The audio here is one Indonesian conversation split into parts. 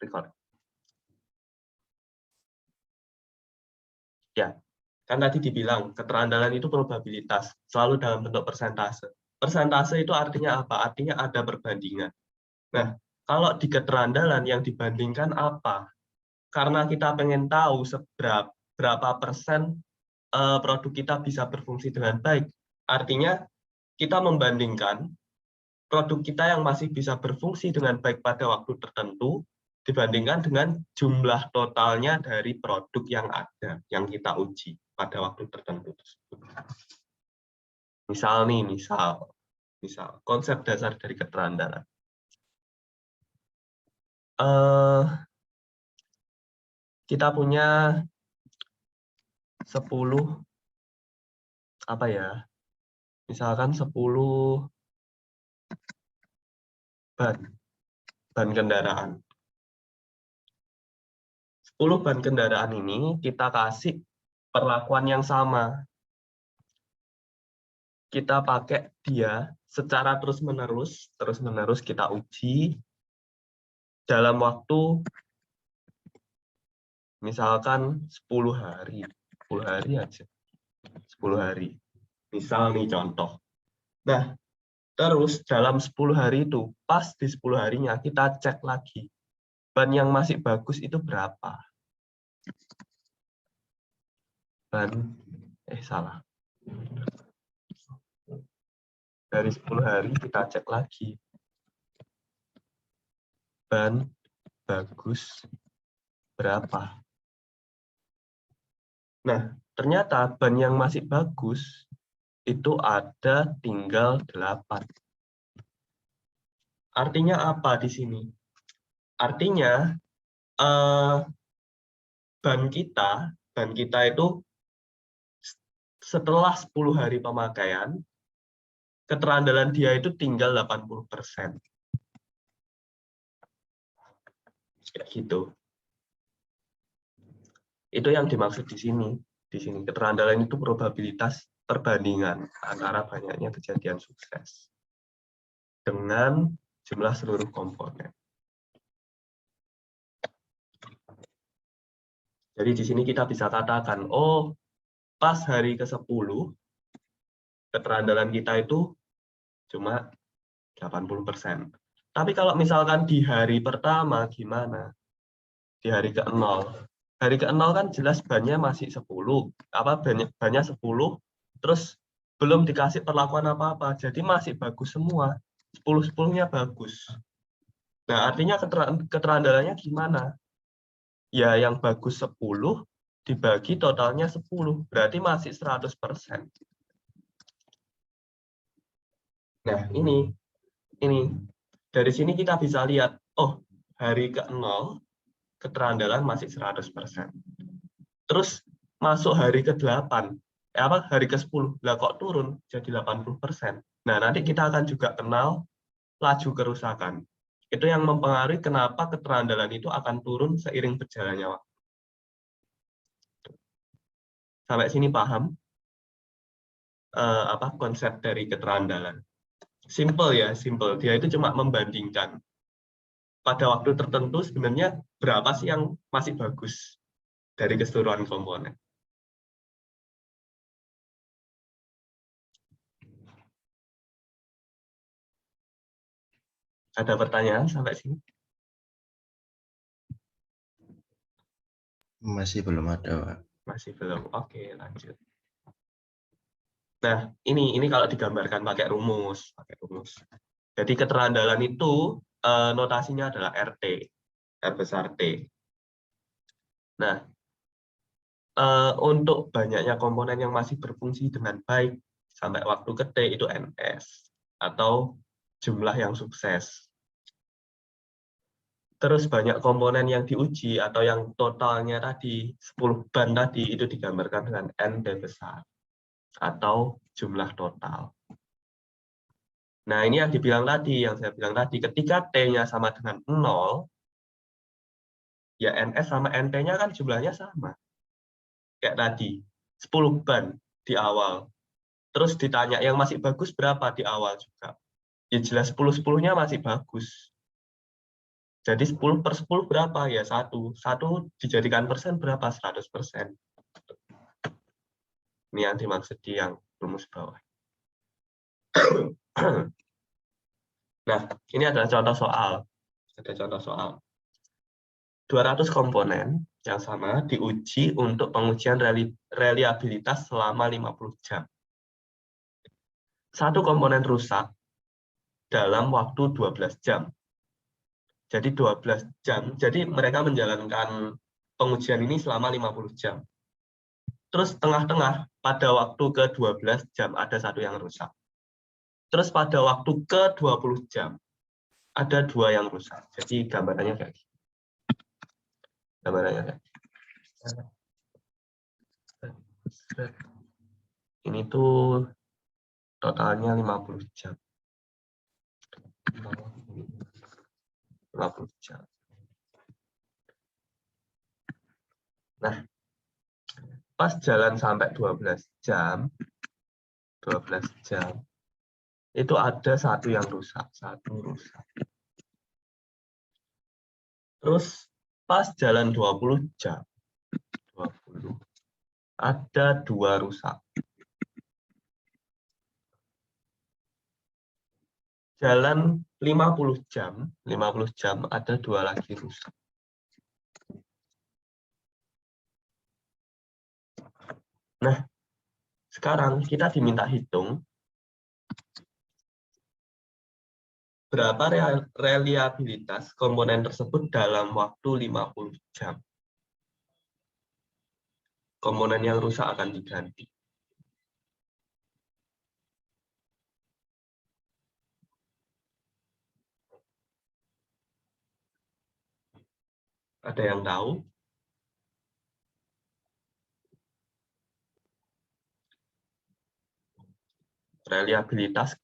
record. Ya, kan tadi dibilang keterandalan itu probabilitas, selalu dalam bentuk persentase. Persentase itu artinya apa? Artinya ada perbandingan. Nah, kalau di keterandalan yang dibandingkan apa? Karena kita pengen tahu berapa persen produk kita bisa berfungsi dengan baik. Artinya kita membandingkan produk kita yang masih bisa berfungsi dengan baik pada waktu tertentu dibandingkan dengan jumlah totalnya dari produk yang ada, yang kita uji pada waktu tertentu tersebut. Misal nih, misal konsep dasar dari keterandalan. Kita punya 10 apa ya? Misalkan 10 ban kendaraan. 10 ban kendaraan ini kita kasih perlakuan yang sama. Kita pakai dia secara terus-menerus kita uji dalam waktu misalkan 10 hari. 10 hari aja. 10 hari. Misal nih contoh. Nah, terus dalam 10 hari itu, pas di 10 harinya kita cek lagi. Ban yang masih bagus itu berapa? Salah. Dari 10 hari kita cek lagi. Ban bagus berapa? Nah, ternyata ban yang masih bagus itu ada tinggal 8. Artinya apa di sini? Artinya ban kita itu setelah 10 hari pemakaian, keterandalan dia itu tinggal 80%. Kayak gitu. Itu yang dimaksud di sini. Di sini keterandalan itu probabilitas perbandingan antara banyaknya kejadian sukses dengan jumlah seluruh komponen. Jadi di sini kita bisa katakan, oh, pas hari ke-10, keterandalan kita itu cuma 80%. Tapi kalau misalkan di hari pertama gimana? Di hari ke-0. Hari ke-0 kan jelas bannya masih 10. Bannya 10, terus belum dikasih perlakuan apa-apa. Jadi masih bagus semua. 10-10-nya bagus. Nah, artinya keterandalannya gimana? Ya, yang bagus 10 dibagi totalnya 10. Berarti masih 100%. Nah, ini. Dari sini kita bisa lihat, oh, hari ke-0 keterandalan masih 100%. Terus masuk hari ke-8, hari ke-10, lah kok turun jadi 80%. Nah, nanti kita akan juga kenal laju kerusakan. Itu yang mempengaruhi kenapa keterandalan itu akan turun seiring berjalannya waktu. Sampai sini paham konsep dari keterandalan? Simple ya, simple. Dia itu cuma membandingkan pada waktu tertentu sebenarnya berapa sih yang masih bagus dari keseluruhan komponen. Ada pertanyaan sampai sini? Masih belum ada, Pak. Masih belum. Oke, lanjut. Nah, ini kalau digambarkan pakai rumus. Jadi keterandalan itu notasinya adalah RT, R besar T. Nah, untuk banyaknya komponen yang masih berfungsi dengan baik sampai waktu ke T itu NS, atau jumlah yang sukses. Terus banyak komponen yang diuji atau yang totalnya tadi 10 ban tadi itu digambarkan dengan N D besar atau jumlah total. Nah, ini yang saya bilang tadi, ketika T-nya sama dengan 0, ya NS sama NT-nya kan jumlahnya sama. Kayak tadi, 10 ban di awal. Terus ditanya yang masih bagus berapa di awal juga. Ya jelas 10-10-nya masih bagus. Jadi 10/10 berapa? Ya 1. 1 dijadikan persen berapa? 100%. Ini yang dimaksud di yang rumus bawah. Nah, ini adalah contoh soal. Ada contoh soal. 200 komponen yang sama diuji untuk pengujian reliabilitas selama 50 jam. Satu komponen rusak dalam waktu 12 jam. Jadi 12 jam. Jadi mereka menjalankan pengujian ini selama 50 jam. Terus tengah-tengah pada waktu ke-12 jam ada satu yang rusak. Terus pada waktu ke-20 jam ada 2 yang rusak. Jadi gambarannya kayak gini. Gambarannya kayak gini. Ini tuh totalnya 50 jam. 50 jam. Nah, pas jalan sampai 12 jam, itu ada satu yang rusak, Terus pas jalan 20 jam, ada 2 rusak. Jalan 50 jam ada 2 lagi rusak. Nah, sekarang kita diminta hitung berapa reliabilitas komponen tersebut dalam waktu 50 jam. Komponen yang rusak akan diganti. Ada yang tahu? Reliabilitas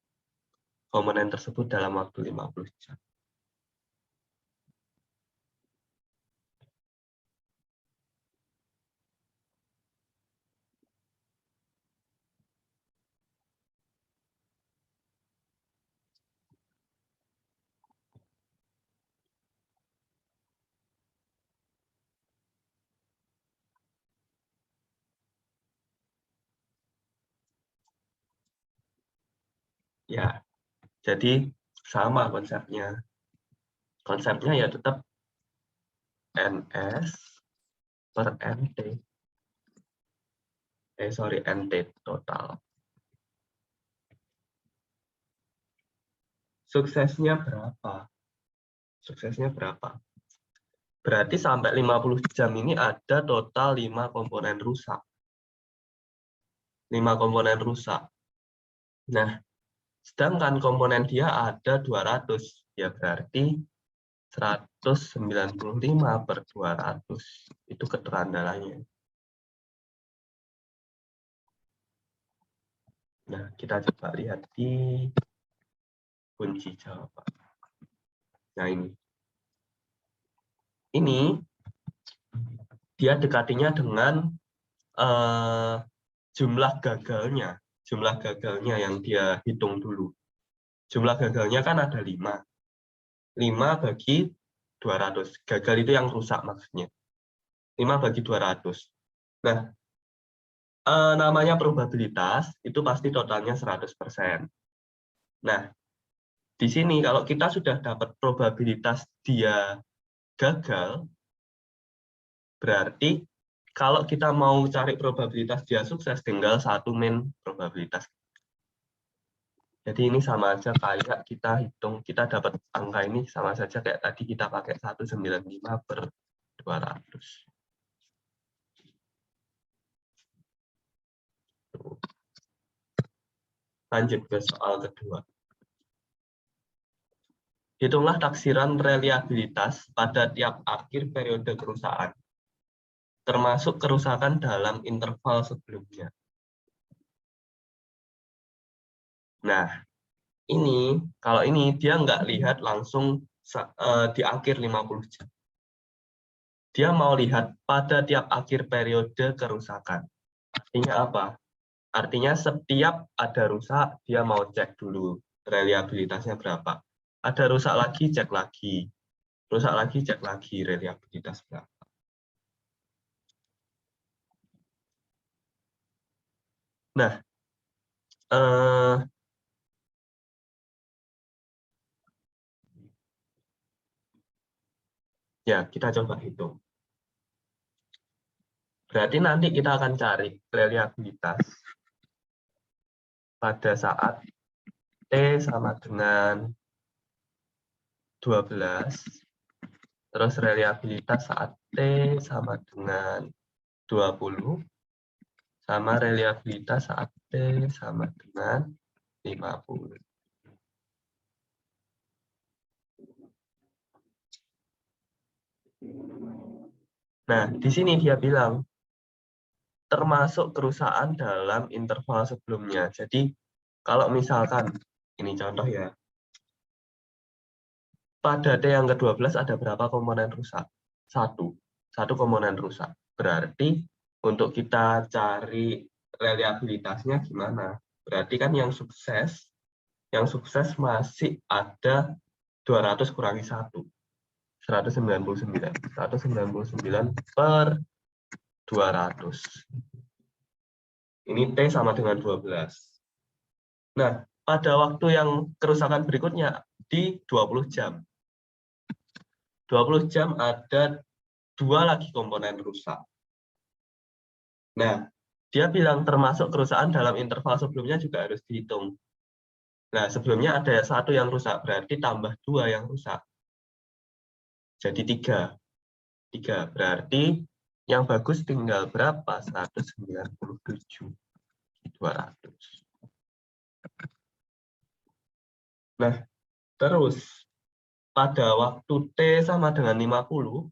komponen tersebut dalam waktu 50 jam. Ya, jadi sama konsepnya. Konsepnya ya tetap NS per NT. NT total. Suksesnya berapa? Berarti sampai 50 jam ini ada total 5 komponen rusak. 5 komponen rusak. Nah, sedangkan komponen dia ada 200. Ya berarti 195 per 200. Itu keterandalannya. Nah, kita coba lihat di kunci jawaban. Nah, ini dia dekatinya dengan jumlah gagalnya yang dia hitung dulu. Jumlah gagalnya kan ada 5. 5 bagi 200. Gagal itu yang rusak maksudnya. 5 bagi 200. Nah, namanya probabilitas itu pasti totalnya 100%. Nah, di sini kalau kita sudah dapat probabilitas dia gagal, berarti kalau kita mau cari probabilitas dia sukses, tinggal 1 min probabilitas. Jadi ini sama aja kayak kita hitung, kita dapat angka ini sama saja kayak tadi kita pakai 195 per 200. Lanjut ke soal kedua. Hitunglah taksiran reliabilitas pada tiap akhir periode kerusakan, termasuk kerusakan dalam interval sebelumnya. Nah, kalau ini dia nggak lihat langsung di akhir 50 jam. Dia mau lihat pada tiap akhir periode kerusakan. Artinya apa? Artinya setiap ada rusak, dia mau cek dulu reliabilitasnya berapa. Ada rusak lagi, cek lagi. rusak lagi, cek lagi reliabilitas berapa. Nah, ya kita coba hitung. Berarti nanti kita akan cari reliabilitas pada saat T sama dengan 12, terus reliabilitas saat T sama dengan 20, sama reliabilitas saat T sama dengan 50. Nah, di sini dia bilang, termasuk kerusakan dalam interval sebelumnya. Jadi, kalau misalkan, ini contoh ya, pada T yang ke-12 ada berapa komponen rusak? Satu komponen rusak. Berarti untuk kita cari reliabilitasnya gimana? Berarti kan yang sukses masih ada 200 kurangi 1. 199. 199 per 200. Ini T sama dengan 12. Nah, pada waktu yang kerusakan berikutnya di 20 jam. 20 jam ada 2 lagi komponen rusak. Nah, dia bilang termasuk kerusakan dalam interval sebelumnya juga harus dihitung. Nah, sebelumnya ada 1 yang rusak, berarti tambah 2 yang rusak. Jadi 3. 3, berarti yang bagus tinggal berapa? 197. 200. Nah, terus pada waktu T sama dengan 50,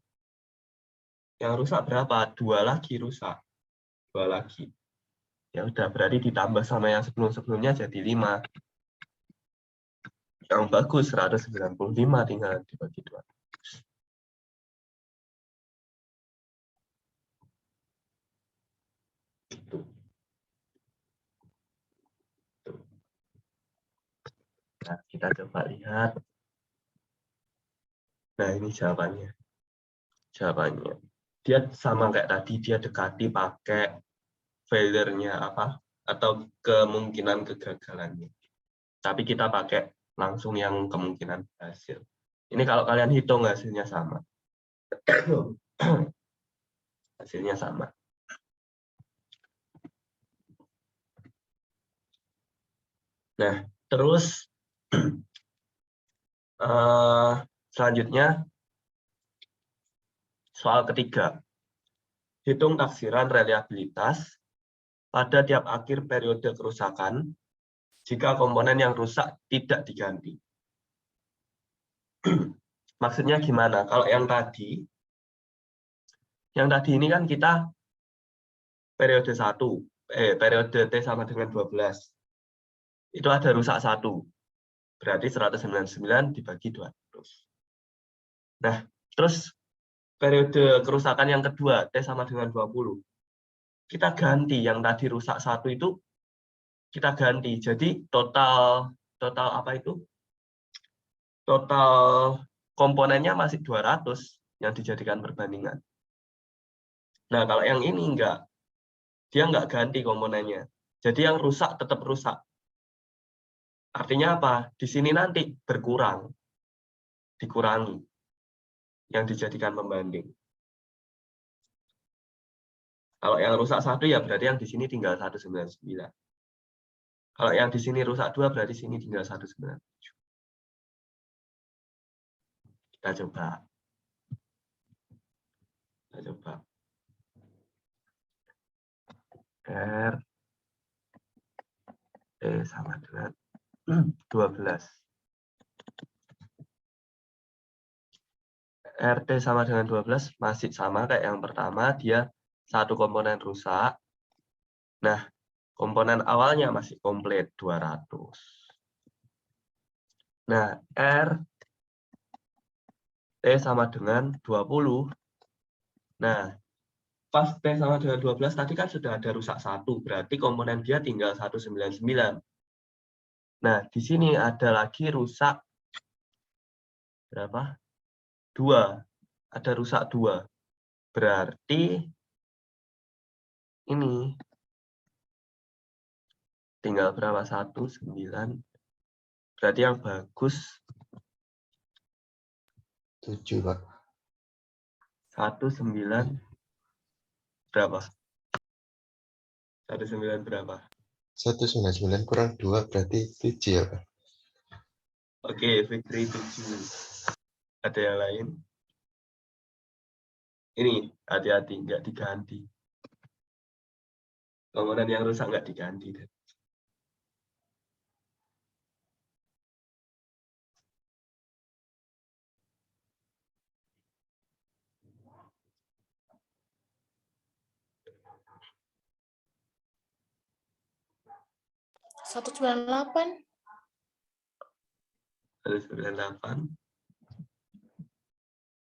yang rusak berapa? 2 lagi rusak. 2 lagi. Ya udah, berarti ditambah sama yang sebelum-sebelumnya jadi 5. Yang bagus 195 tinggal dibagi 2. Gitu. Nah, kita coba lihat. Nah, ini jawabannya. Jawabannya. Dia sama kayak tadi, dia dekati pakai failure-nya apa atau kemungkinan kegagalannya. Tapi kita pakai langsung yang kemungkinan berhasil. Ini kalau kalian hitung hasilnya sama. Hasilnya sama. Nah, terus selanjutnya soal ketiga. Hitung taksiran reliabilitas pada tiap akhir periode kerusakan jika komponen yang rusak tidak diganti. Maksudnya gimana? Kalau yang tadi ini kan kita periode 1, periode T sama dengan 12. Itu ada rusak 1. Berarti 199 dibagi 200. Nah, terus periode kerusakan yang kedua, T sama dengan 20. Kita ganti yang tadi rusak 1 itu, kita ganti. Jadi total apa itu? Total komponennya masih 200 yang dijadikan perbandingan. Nah, kalau yang ini enggak. Dia enggak ganti komponennya. Jadi yang rusak tetap rusak. Artinya apa? Di sini nanti berkurang. Dikurangi. Yang dijadikan pembanding. Kalau yang rusak 1 ya berarti yang di sini tinggal 199. Kalau yang di sini rusak 2 berarti sini tinggal 197. Kita coba. R T sama dengan 12. RT sama dengan 12 masih sama kayak yang pertama, dia satu komponen rusak. Nah, komponen awalnya masih komplit 200. Nah, R T sama dengan 20. Nah, pas T sama dengan 12 tadi kan sudah ada rusak 1, berarti komponen dia tinggal 199. Nah, di sini ada lagi rusak berapa? 2. Ada rusak 2. Berarti ini tinggal berapa? 1, 9. Berarti yang bagus 7, Pak. 1, 9 berapa? 1, 9 berapa? 199 kurang 2 berarti 7 ya, Pak. Oke, Fikri 7. Ada yang lain? Ini, hati-hati, nggak diganti. Komponen yang rusak nggak diganti. Satu 98. 198.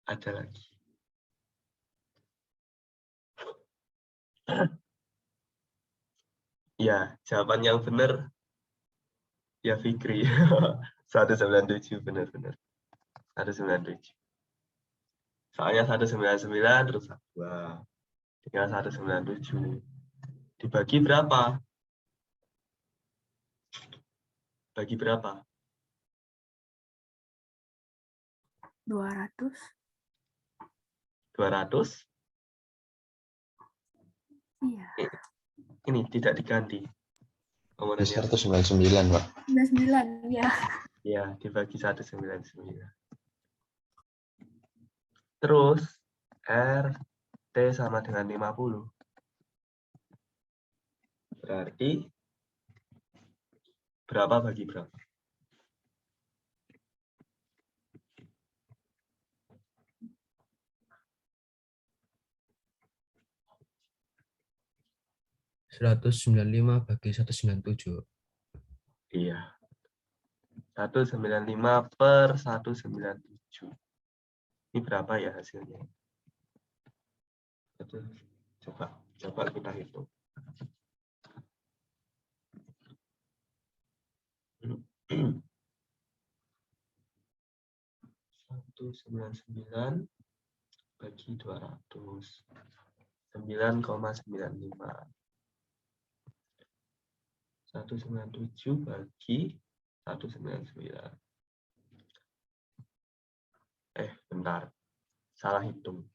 Ada lagi. Ya, jawaban yang benar ya Fikri. 197 benar-benar. 197. Soalnya 199 rusak 2. Tinggal 197. Dibagi berapa? Bagi berapa? 200. 200? Iya. Ini tidak diganti. Komponennya 199, Pak. 99, ya. ya dibagi 199. Terus RT sama dengan 50. Berarti berapa bagi berapa? (195 bagi 197). Iya. 195 per 197. Ini berapa ya hasilnya? Coba kita hitung. 199 bagi 200. 9,95. 197 bagi 199. Bentar. Salah hitung.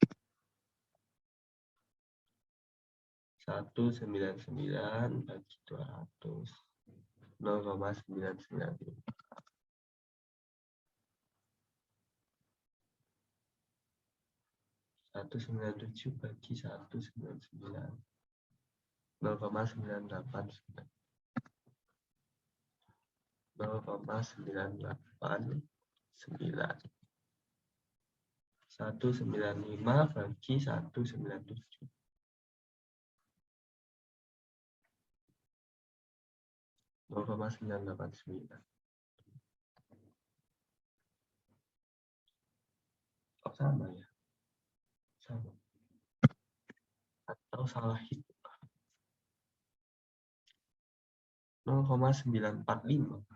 199 bagi 200. 0,995. 197 bagi 199. 0,989. 0,989. 195 bagi 197. 0,989. Oh, sama ya? Sama. Atau salah hitung. 0,945.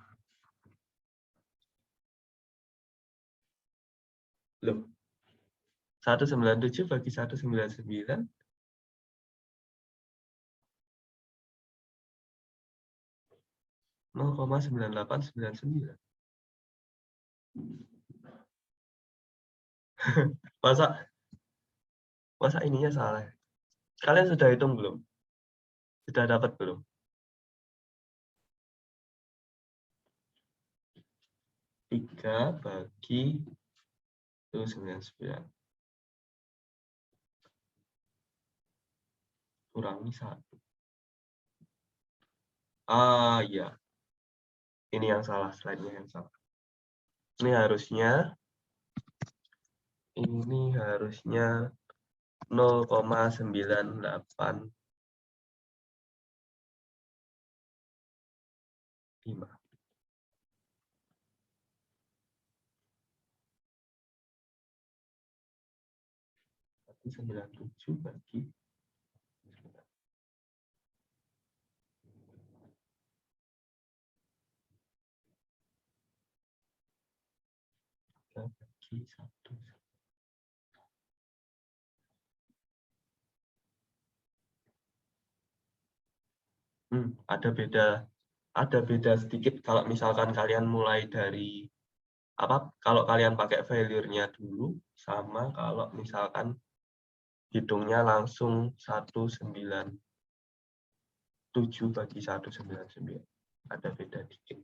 Loh. 197 bagi 199. 0,9899. Masa ininya salah? Kalian sudah hitung belum? Sudah dapat belum? Tiga bagi 199. Kurangi 1. Ah, ya. Ini yang salah, slide-nya yang salah. Ini harusnya 0,985. 197 bagi 1. Ada beda sedikit kalau misalkan kalian mulai dari kalau kalian pakai failure-nya dulu sama kalau misalkan hitungnya langsung 197 bagi 199. Ada beda dikit.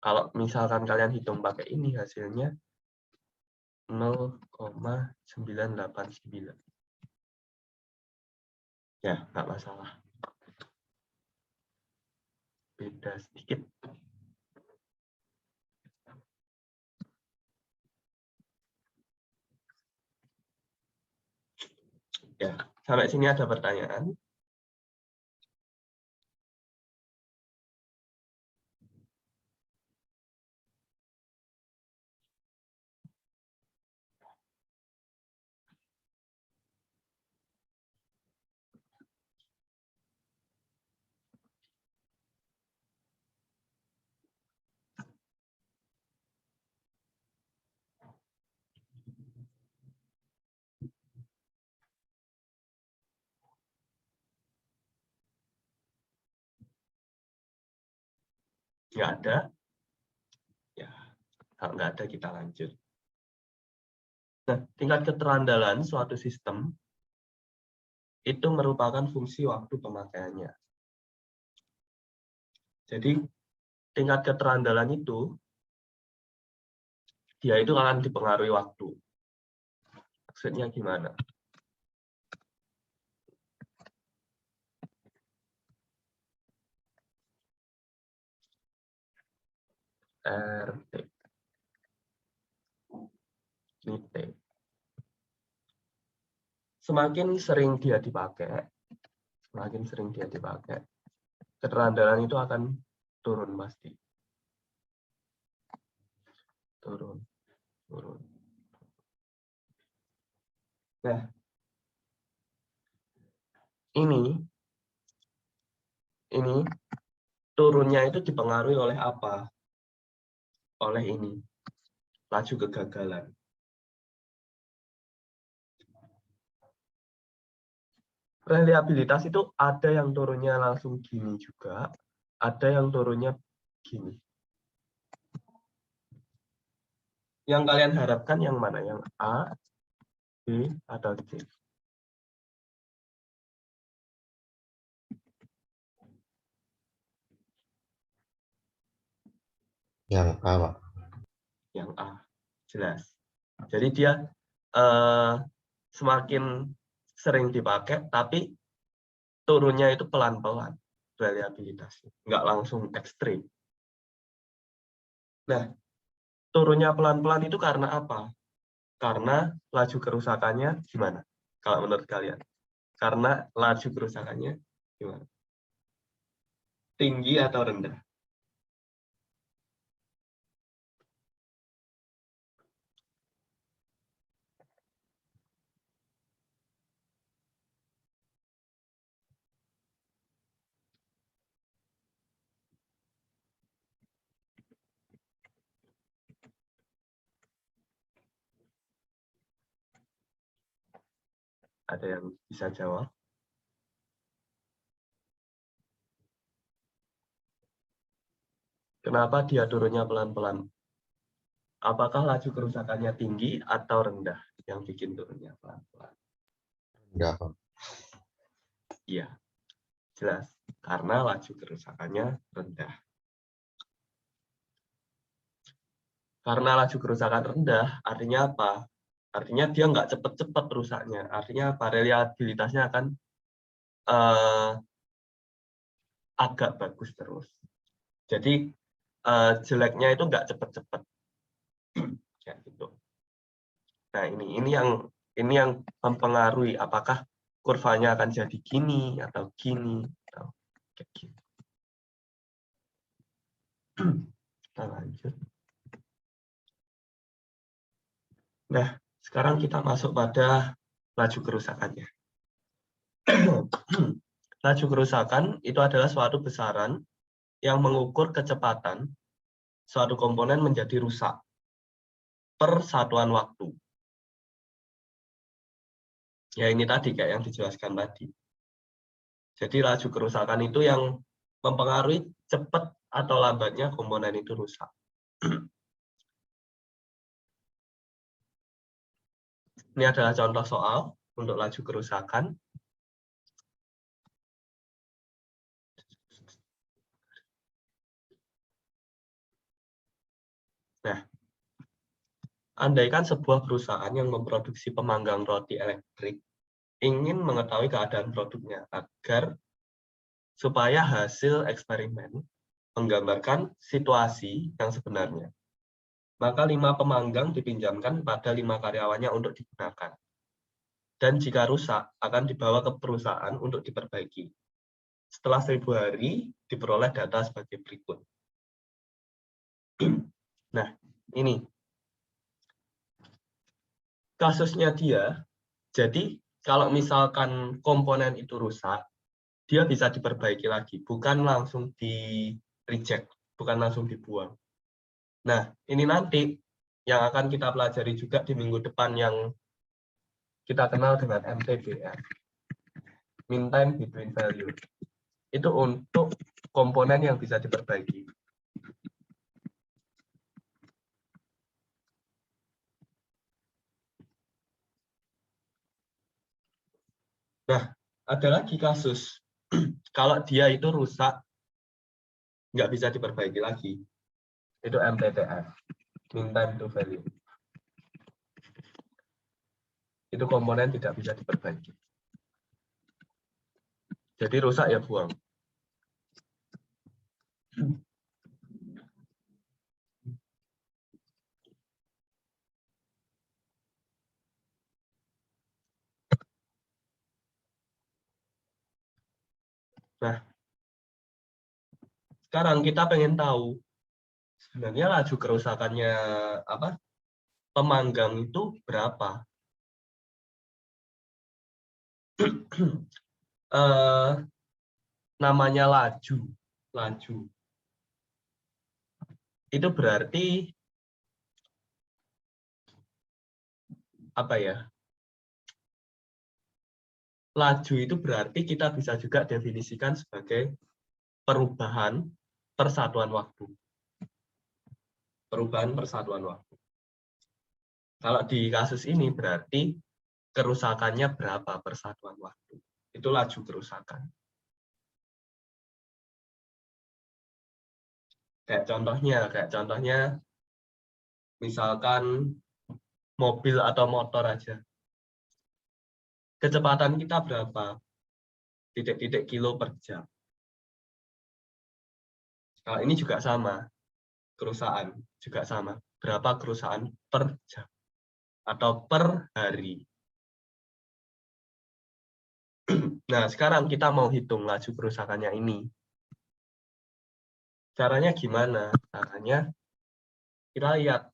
Kalau misalkan kalian hitung pakai ini, hasilnya 0,989. Ya, nggak masalah. Beda sedikit. Ya, sampai sini ada pertanyaan? Nggak ada? Ya, kalau nggak ada kita lanjut. Nah, tingkat keterandalan suatu sistem itu merupakan fungsi waktu pemakaiannya. Jadi, tingkat keterandalan itu, dia itu akan dipengaruhi waktu. Maksudnya gimana? RT. Ini T. Semakin sering dia dipakai, keterandalan itu akan turun pasti. Turun. Nah, ini turunnya itu dipengaruhi oleh apa? Oleh ini, laju kegagalan. Reliabilitas itu ada yang turunnya langsung gini juga, ada yang turunnya gini. Yang kalian harapkan yang mana? Yang A, B, atau C? Yang A, Pak. Yang A, jelas. Jadi dia semakin sering dipakai, tapi turunnya itu pelan-pelan reliabilitasnya, nggak langsung ekstrim. Nah, turunnya pelan-pelan itu karena apa? Karena laju kerusakannya gimana? Kalau menurut kalian? Karena laju kerusakannya gimana? Tinggi atau rendah? Ada yang bisa jawab? Kenapa dia turunnya pelan-pelan? Apakah laju kerusakannya tinggi atau rendah yang bikin turunnya pelan-pelan? Rendah, Pak. Iya, jelas. Karena laju kerusakannya rendah. Karena laju kerusakan rendah, artinya apa? Artinya dia nggak cepat-cepat rusaknya. Artinya apa? Reliabilitasnya akan agak bagus terus. Jadi jeleknya itu nggak cepat-cepat. Ya, gitu. Nah, ini yang mempengaruhi apakah kurvanya akan jadi gini atau gini atau kayak gini. Kita lanjut. Nah, sekarang kita masuk pada laju kerusakannya. Laju kerusakan itu adalah suatu besaran yang mengukur kecepatan suatu komponen menjadi rusak per satuan waktu. Ya ini tadi kayak yang dijelaskan tadi. Jadi laju kerusakan itu yang mempengaruhi cepat atau lambatnya komponen itu rusak. Ini adalah contoh soal untuk laju kerusakan. Nah, andaikan sebuah perusahaan yang memproduksi pemanggang roti elektrik ingin mengetahui keadaan produknya agar supaya hasil eksperimen menggambarkan situasi yang sebenarnya. Maka 5 pemanggang dipinjamkan pada 5 karyawannya untuk digunakan. Dan jika rusak, akan dibawa ke perusahaan untuk diperbaiki. Setelah 1000 hari, diperoleh data sebagai berikut. Nah, ini. Kasusnya dia, jadi kalau misalkan komponen itu rusak, dia bisa diperbaiki lagi, bukan langsung di-reject, bukan langsung dibuang. Nah, ini nanti yang akan kita pelajari juga di minggu depan yang kita kenal dengan MTBF, mean time between value. Itu untuk komponen yang bisa diperbaiki. Nah, ada lagi kasus. Kalau dia itu rusak, nggak bisa diperbaiki lagi. Itu MTTF, mean time to value. Itu komponen tidak bisa diperbaiki. Jadi rusak ya buang. Nah, sekarang kita pengen tahu sebenarnya laju kerusakannya apa? Pemanggang itu berapa? Namanya laju. Itu berarti apa ya? Laju itu berarti kita bisa juga definisikan sebagai perubahan persatuan waktu. Perubahan persatuan waktu. Kalau di kasus ini berarti kerusakannya berapa persatuan waktu. Itu laju kerusakan. Kayak contohnya misalkan mobil atau motor aja. Kecepatan kita berapa? Titik-titik kilo per jam. Kalau ini juga sama. Kerusakan juga sama. Berapa kerusakan per jam atau per hari. Nah, sekarang kita mau hitung laju kerusakannya ini. Caranya gimana? Caranya kita lihat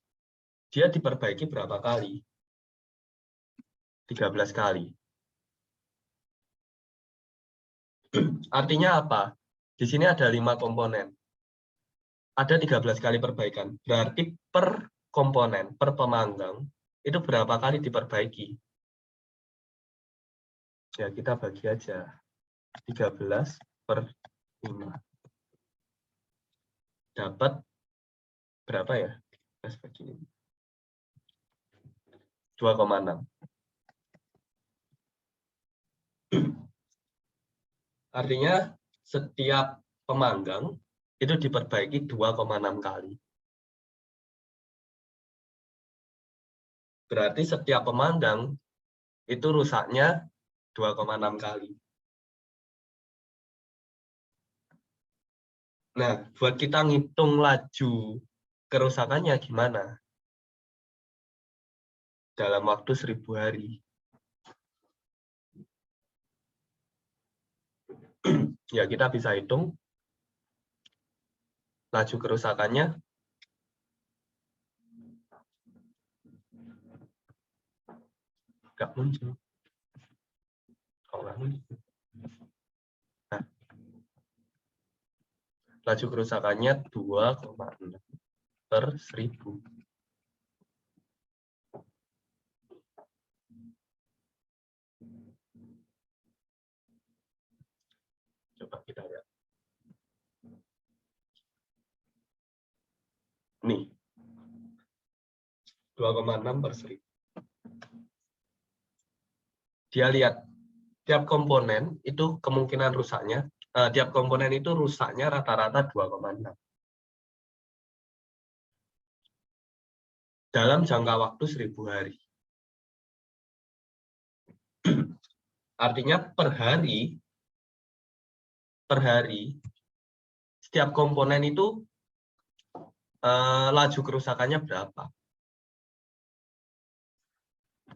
dia diperbaiki berapa kali? 13 kali. Artinya apa? Di sini ada 5 komponen. Ada 13 kali perbaikan. Berarti per komponen, per pemanggang, itu berapa kali diperbaiki? Ya, kita bagi aja. 13 per 5. Dapat berapa ya? Kita bagi 2,6. Artinya setiap pemanggang itu diperbaiki 2,6 kali. Berarti setiap pemanggang itu rusaknya 2,6 kali. Nah, buat kita ngitung laju kerusakannya gimana? Dalam waktu 1000 hari. Ya, kita bisa hitung laju kerusakannya nggak muncul. Kalau nggak muncul. Nah, laju kerusakannya 2,6 per 1000. Coba kita lihat. Nih. 2,6 per 1000. Dia lihat tiap komponen itu kemungkinan rusaknya, tiap komponen itu rusaknya rata-rata 2,6. Dalam jangka waktu 1000 hari. Artinya per hari, setiap komponen itu laju kerusakannya berapa?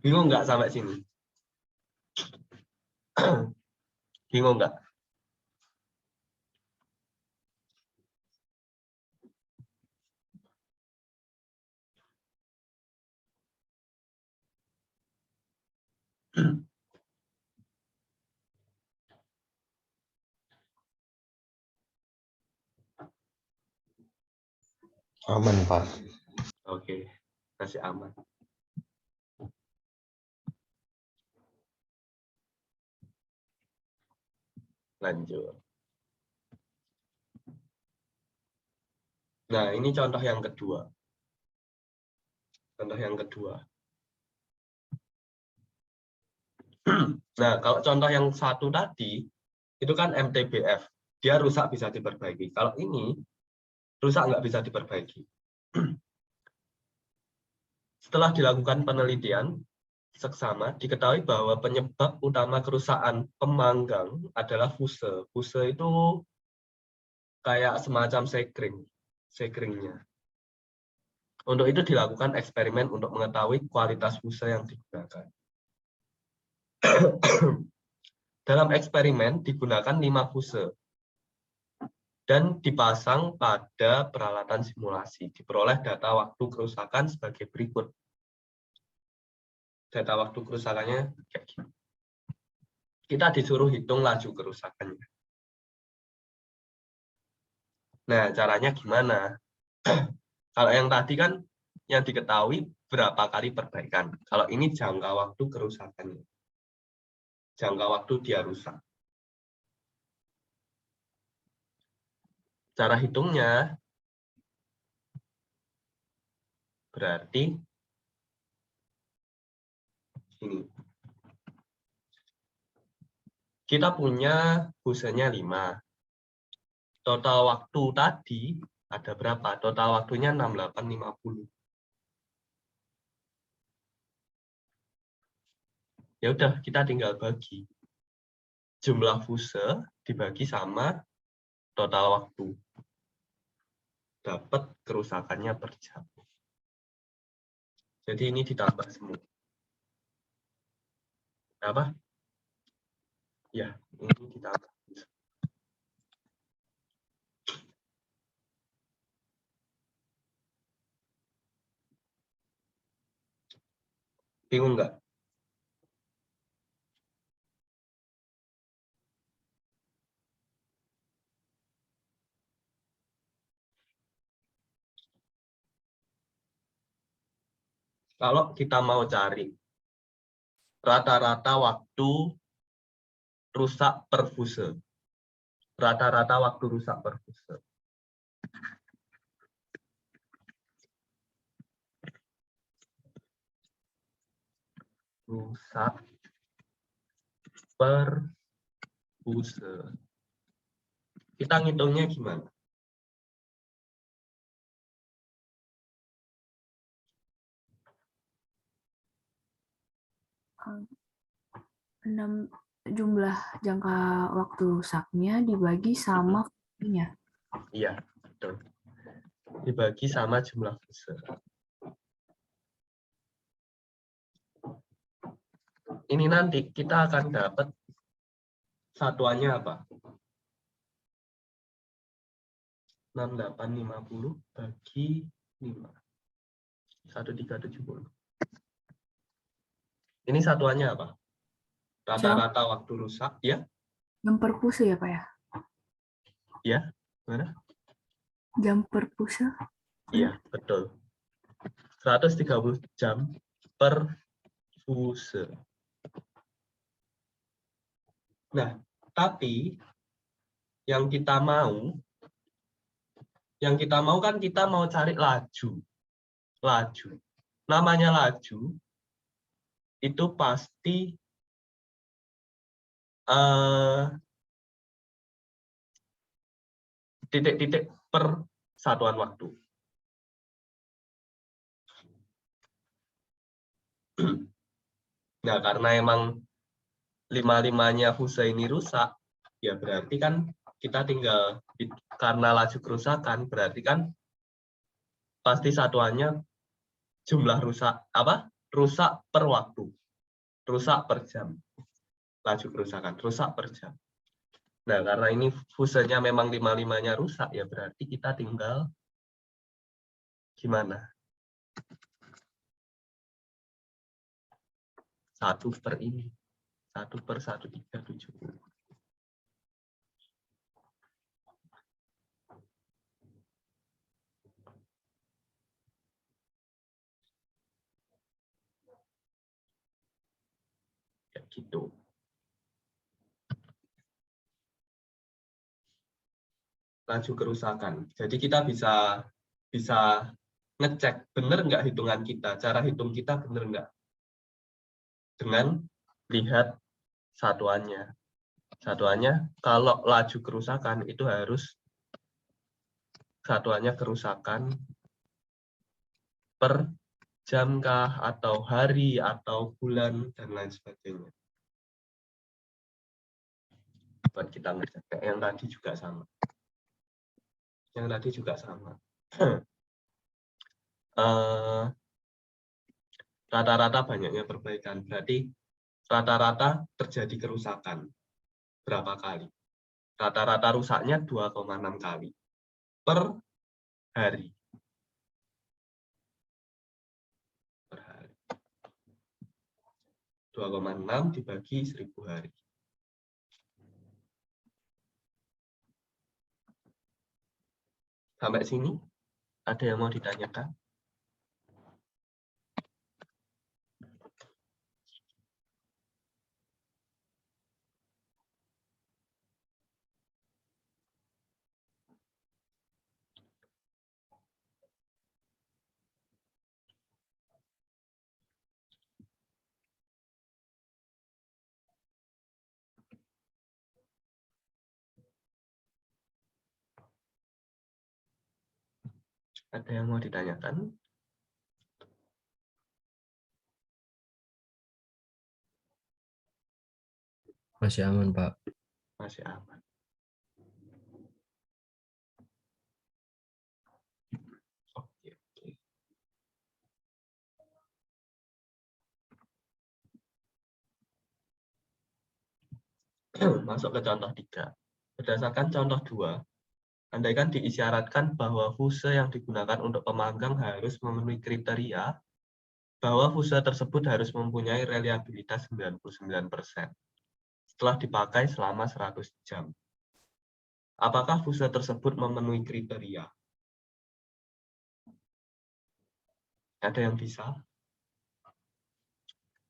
Bingung nggak sampai sini? Bingung nggak? Aman, Pak. Oke, masih aman. Lanjut. Nah, ini contoh yang kedua. Contoh yang kedua. Nah, kalau contoh yang satu tadi, itu kan MTBF. Dia rusak bisa diperbaiki. Kalau ini, rusak nggak bisa diperbaiki. Setelah dilakukan penelitian, seksama diketahui bahwa penyebab utama kerusakan pemanggang adalah fuse. Fuse itu kayak semacam sekringnya. Untuk itu dilakukan eksperimen untuk mengetahui kualitas fuse yang digunakan. Dalam eksperimen digunakan 5 fuse dan dipasang pada peralatan simulasi. Diperoleh data waktu kerusakan sebagai berikut. Data waktu kerusakannya kayak gini. Kita disuruh hitung laju kerusakannya. Nah, caranya gimana? Kalau yang tadi kan yang diketahui berapa kali perbaikan. Kalau ini jangka waktu kerusakannya. Jangka waktu dia rusak. Cara hitungnya berarti ini. Kita punya fusenya 5. Total waktu tadi ada berapa? Total waktunya 6850. Ya udah, kita tinggal bagi. Jumlah fuse dibagi sama total waktu. Dapat kerusakannya per jam. Jadi ini ditambah semua. Apa? Ya, ini ditambah. Bingung nggak? Kalau kita mau cari rata-rata waktu rusak per fuse. Rata-rata waktu rusak per fuse. Rusak per fuse. Kita ngitungnya gimana? Jumlah jangka waktu rusaknya dibagi sama fungsinya. Iya, betul. Dibagi sama jumlah fuse. Ini nanti kita akan dapat satuannya apa? 6850 bagi 5. 1370. Ini satuannya apa? Rata-rata waktu rusak, ya? Jam per fuse ya, Pak ya? Ya, mana? Jam per fuse. Iya, betul. 130 jam per fuse. Nah, tapi yang kita mau kan kita mau cari laju. Namanya laju itu pasti titik-titik per satuan waktu. Nah, karena emang 5-5-nya fuse ini rusak, ya berarti kan kita tinggal, karena laju kerusakan, berarti kan pasti satuannya jumlah rusak per waktu, rusak per jam. Laju kerusakan, rusak per jam. Nah, karena ini fusenya memang 5-5-nya rusak, ya berarti kita tinggal gimana? 1 per ini. 1 per 1,370. Kayak gitu. Laju kerusakan. Jadi kita bisa ngecek benar nggak hitungan kita, cara hitung kita benar nggak, dengan lihat satuannya. Satuannya kalau laju kerusakan itu harus satuannya kerusakan per jam kah, atau hari, atau bulan, dan lain sebagainya. Buat kita ngecek. Yang tadi juga sama. Rata-rata banyaknya perbaikan. Berarti rata-rata terjadi kerusakan. Berapa kali? Rata-rata rusaknya 2,6 kali per hari. 2,6 dibagi 1000 hari. Sampai sini, ada yang mau ditanyakan? Ada yang mau ditanyakan? Masih aman, Pak. Masih aman. Oke. Masuk ke contoh 3. Berdasarkan contoh 2, andaikan diisyaratkan bahwa fuse yang digunakan untuk pemanggang harus memenuhi kriteria bahwa fuse tersebut harus mempunyai reliabilitas 99% setelah dipakai selama 100 jam. Apakah fuse tersebut memenuhi kriteria? Ada yang bisa?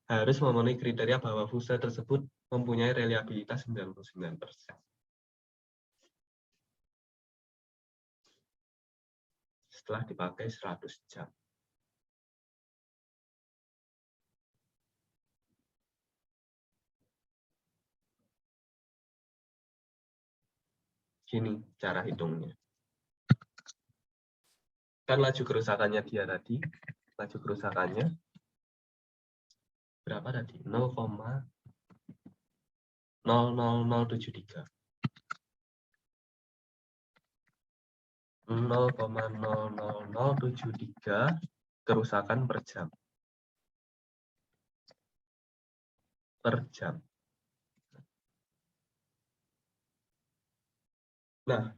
Harus memenuhi kriteria bahwa fuse tersebut mempunyai reliabilitas 99%. Setelah dipakai 100 jam. Gini cara hitungnya. Kan laju kerusakannya dia tadi, laju kerusakannya berapa tadi? 0,00073. 0,00073 kerusakan per jam. Nah,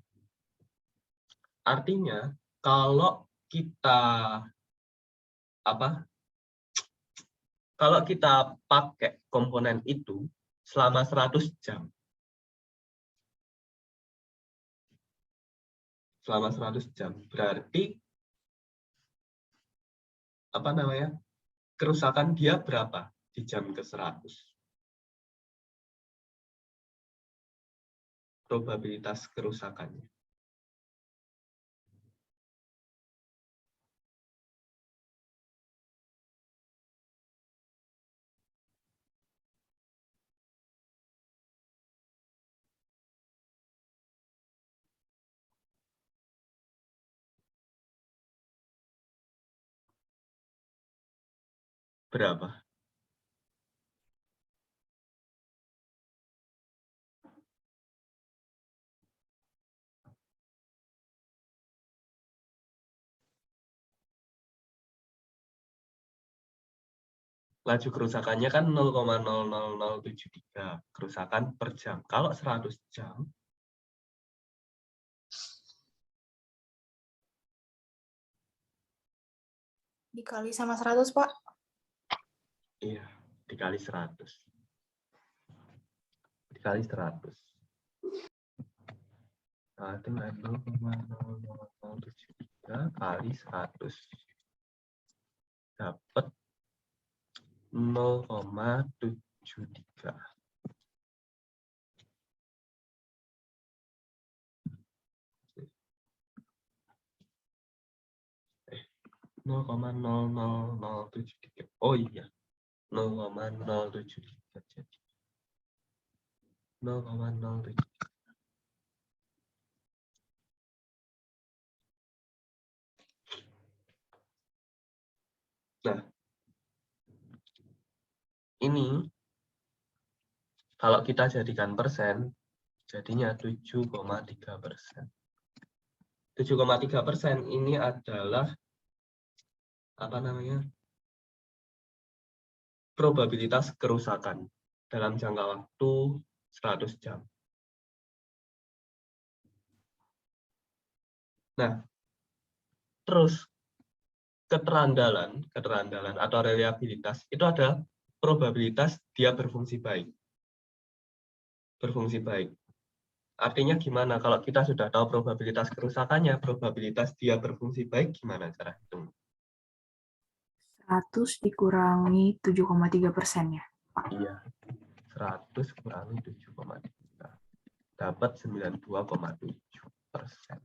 artinya kalau kita pakai komponen itu selama 100 jam. Selama 100 jam. Berarti kerusakan dia berapa di jam ke 100? probabilitas kerusakannya. Berapa? Laju kerusakannya kan 0,00073 kerusakan per jam. Kalau 100 jam, Dikali sama 100, Pak. iya, dikali 100. Dikali 100. Berarti 0,0073 kali 100. Dapat 0,73. 0,00073. Oh iya, 0,073 jadi 0,073. Nah, ini kalau kita jadikan persen, jadinya 7,3%. 7,3% ini adalah apa namanya? Probabilitas kerusakan dalam jangka waktu 100 jam. Nah, terus keterandalan atau reliabilitas itu ada probabilitas dia berfungsi baik. Berfungsi baik. Artinya gimana? Kalau kita sudah tahu probabilitas kerusakannya, probabilitas dia berfungsi baik gimana cara hitung? 100 dikurangi 7,3% ya. Iya. 100 kurangi 7,3. Dapat 92,7%.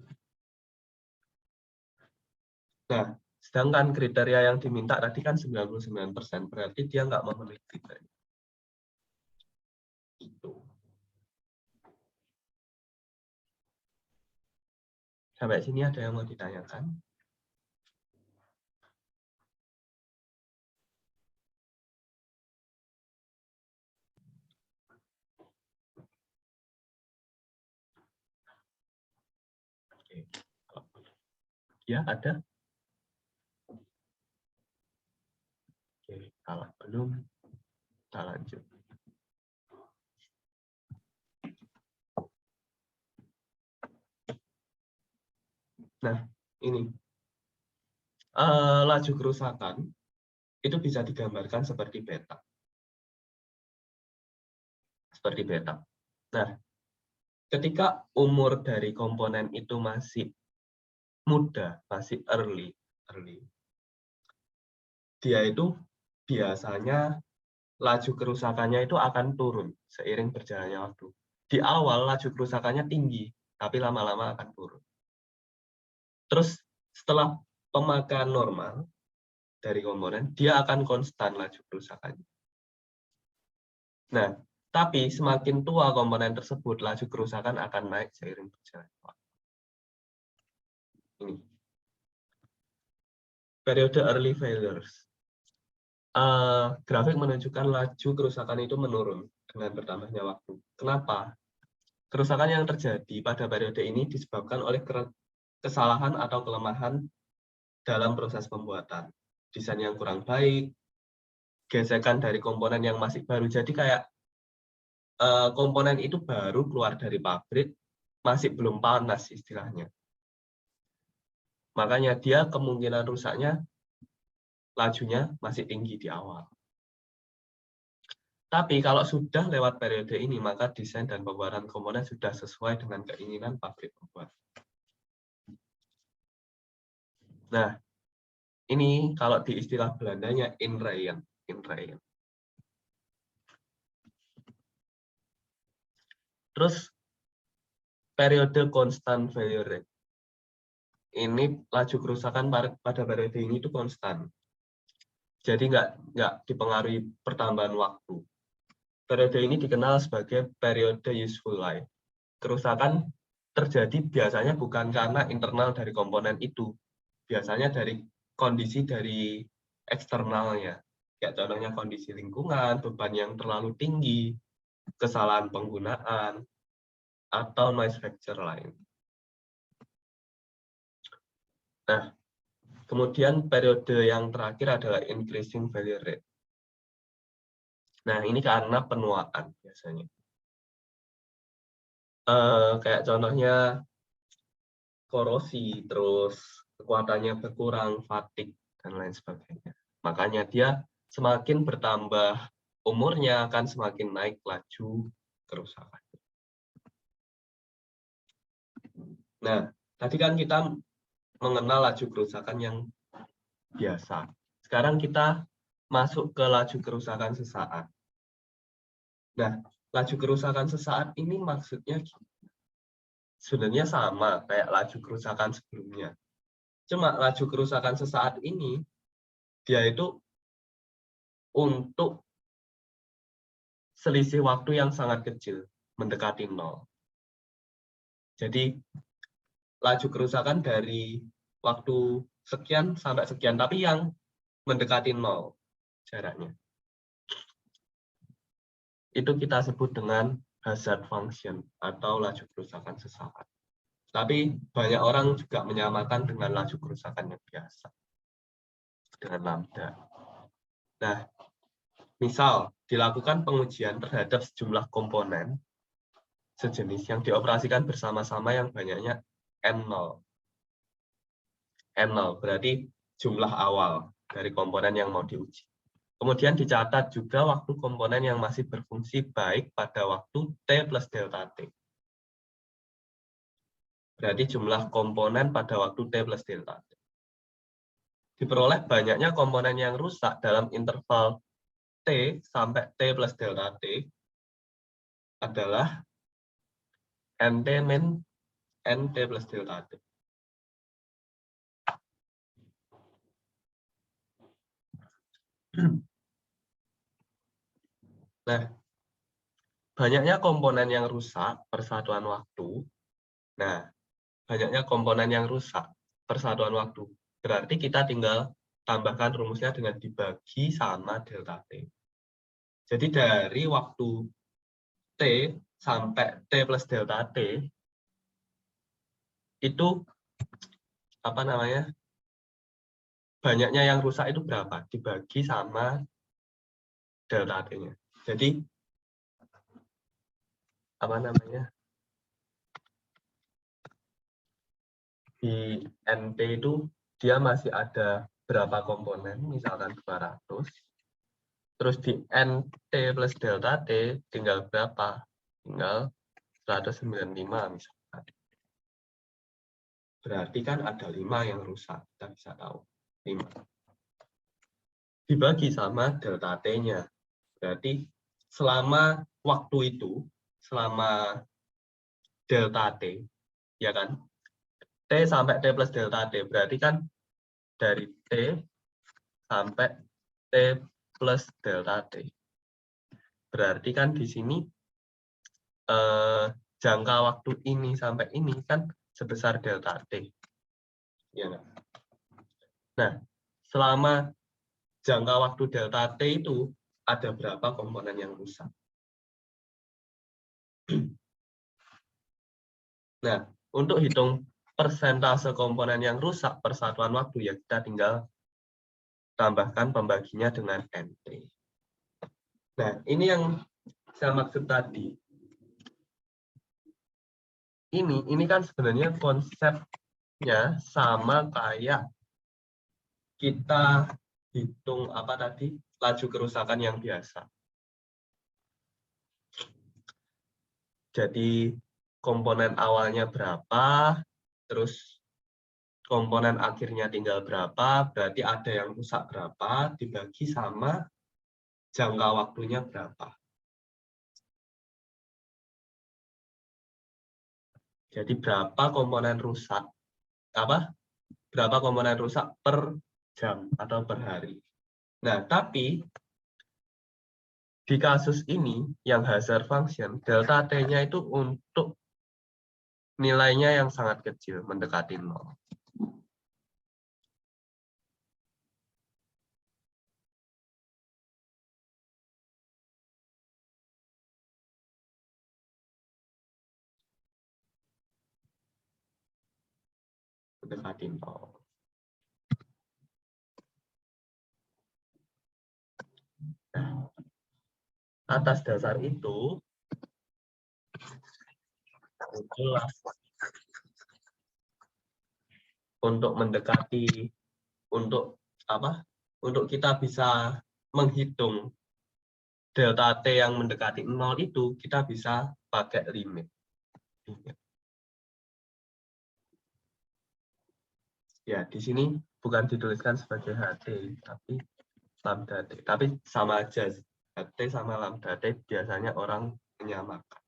Nah, sedangkan kriteria yang diminta tadi kan 99%, berarti dia nggak memenuhi kriteria. Itu. Sampai sini ada yang mau ditanyakan? Oke. Ya, ada? Oke, kalau belum, kita lanjut. Nah, ini. Laju kerusakan itu bisa digambarkan seperti beta. Seperti beta. Nah, ketika umur dari komponen itu masih muda, masih early, dia itu biasanya laju kerusakannya itu akan turun seiring berjalannya waktu. Di awal laju kerusakannya tinggi, tapi lama-lama akan turun. Terus setelah pemakaian normal dari komponen, dia akan konstan laju kerusakannya. Nah, tapi semakin tua komponen tersebut, laju kerusakan akan naik seiring berjalannya waktu. Ini. Periode early failures. Grafik menunjukkan laju kerusakan itu menurun dengan bertambahnya waktu. Kenapa? Kerusakan yang terjadi pada periode ini disebabkan oleh kesalahan atau kelemahan dalam proses pembuatan. Desain yang kurang baik, gesekan dari komponen yang masih baru. Jadi kayak komponen itu baru keluar dari pabrik, masih belum panas istilahnya. Makanya dia kemungkinan rusaknya, lajunya masih tinggi di awal. Tapi kalau sudah lewat periode ini, maka desain dan pembuatan komponen sudah sesuai dengan keinginan pabrik pembuat. Nah, ini kalau di istilah Belandanya inrijden. Terus periode constant failure rate. Ini laju kerusakan pada periode ini itu konstan. Jadi nggak dipengaruhi pertambahan waktu. Periode ini dikenal sebagai periode useful life. Kerusakan terjadi biasanya bukan karena internal dari komponen itu, biasanya dari kondisi dari eksternalnya. Kayak contohnya kondisi lingkungan, beban yang terlalu tinggi, kesalahan penggunaan, atau noise factor lain. Nah, kemudian periode yang terakhir adalah increasing failure rate. Nah, ini karena penuaan biasanya. Kayak contohnya korosi, terus kekuatannya berkurang, fatigue, dan lain sebagainya. Makanya dia semakin bertambah umurnya akan semakin naik laju kerusakan. Nah, tadi kan kita mengenal laju kerusakan yang biasa. Sekarang kita masuk ke laju kerusakan sesaat. Nah, laju kerusakan sesaat ini maksudnya sebenarnya sama kayak laju kerusakan sebelumnya. Cuma laju kerusakan sesaat ini, dia itu untuk selisih waktu yang sangat kecil, mendekati 0. Jadi, laju kerusakan dari waktu sekian sampai sekian, tapi yang mendekati 0 jaraknya. Itu kita sebut dengan hazard function atau laju kerusakan sesaat. Tapi banyak orang juga menyamakan dengan laju kerusakan yang biasa, dengan lambda. Nah, misal dilakukan pengujian terhadap sejumlah komponen sejenis yang dioperasikan bersama-sama yang banyaknya N0. N0 berarti jumlah awal dari komponen yang mau diuji. Kemudian dicatat juga waktu komponen yang masih berfungsi baik pada waktu T plus delta T. Berarti jumlah komponen pada waktu T plus delta T. Diperoleh banyaknya komponen yang rusak dalam interval T sampai T plus delta T adalah NT min NT plus delta T. Nah, banyaknya komponen yang rusak per satuan waktu. Nah, banyaknya komponen yang rusak per satuan waktu. Berarti kita tinggal tambahkan rumusnya dengan dibagi sama delta T. Jadi dari waktu T sampai T plus delta T, itu apa namanya? Banyaknya yang rusak itu berapa? Dibagi sama delta T-nya. Jadi apa namanya? Di NT itu dia masih ada berapa komponen, misalkan 200. Terus di NT plus delta T tinggal berapa? Tinggal 195 misalkan. Berarti kan ada 5 yang rusak, kita bisa tahu. 5. Dibagi sama delta T-nya. Berarti selama waktu itu, selama delta T, ya kan? T sampai T plus delta T, berarti kan dari T sampai T plus delta T. Berarti kan di sini jangka waktu ini sampai ini kan sebesar delta T. Ya, nah, selama jangka waktu delta T itu ada berapa komponen yang rusak? Nah, untuk hitung persentase komponen yang rusak per satuan waktu, ya kita tinggal tambahkan pembaginya dengan NT. Nah, ini yang saya maksud tadi. Ini kan sebenarnya konsepnya sama kayak kita hitung apa tadi, laju kerusakan yang biasa. Jadi komponen awalnya berapa, terus komponen akhirnya tinggal berapa, berarti ada yang rusak berapa, dibagi sama jangka waktunya berapa. Jadi berapa komponen rusak, berapa komponen rusak per jam atau per hari. Nah, tapi di kasus ini yang hazard function, delta T-nya itu untuk nilainya yang sangat kecil, mendekati 0. Mendekati 0. Nah, atas dasar itu, muncullah untuk mendekati, untuk kita bisa menghitung delta T yang mendekati 0 itu, kita bisa pakai limit. Ya, di sini bukan dituliskan sebagai HT, tapi lambda T. Tapi sama aja, HT sama lambda T biasanya orang menyamakan.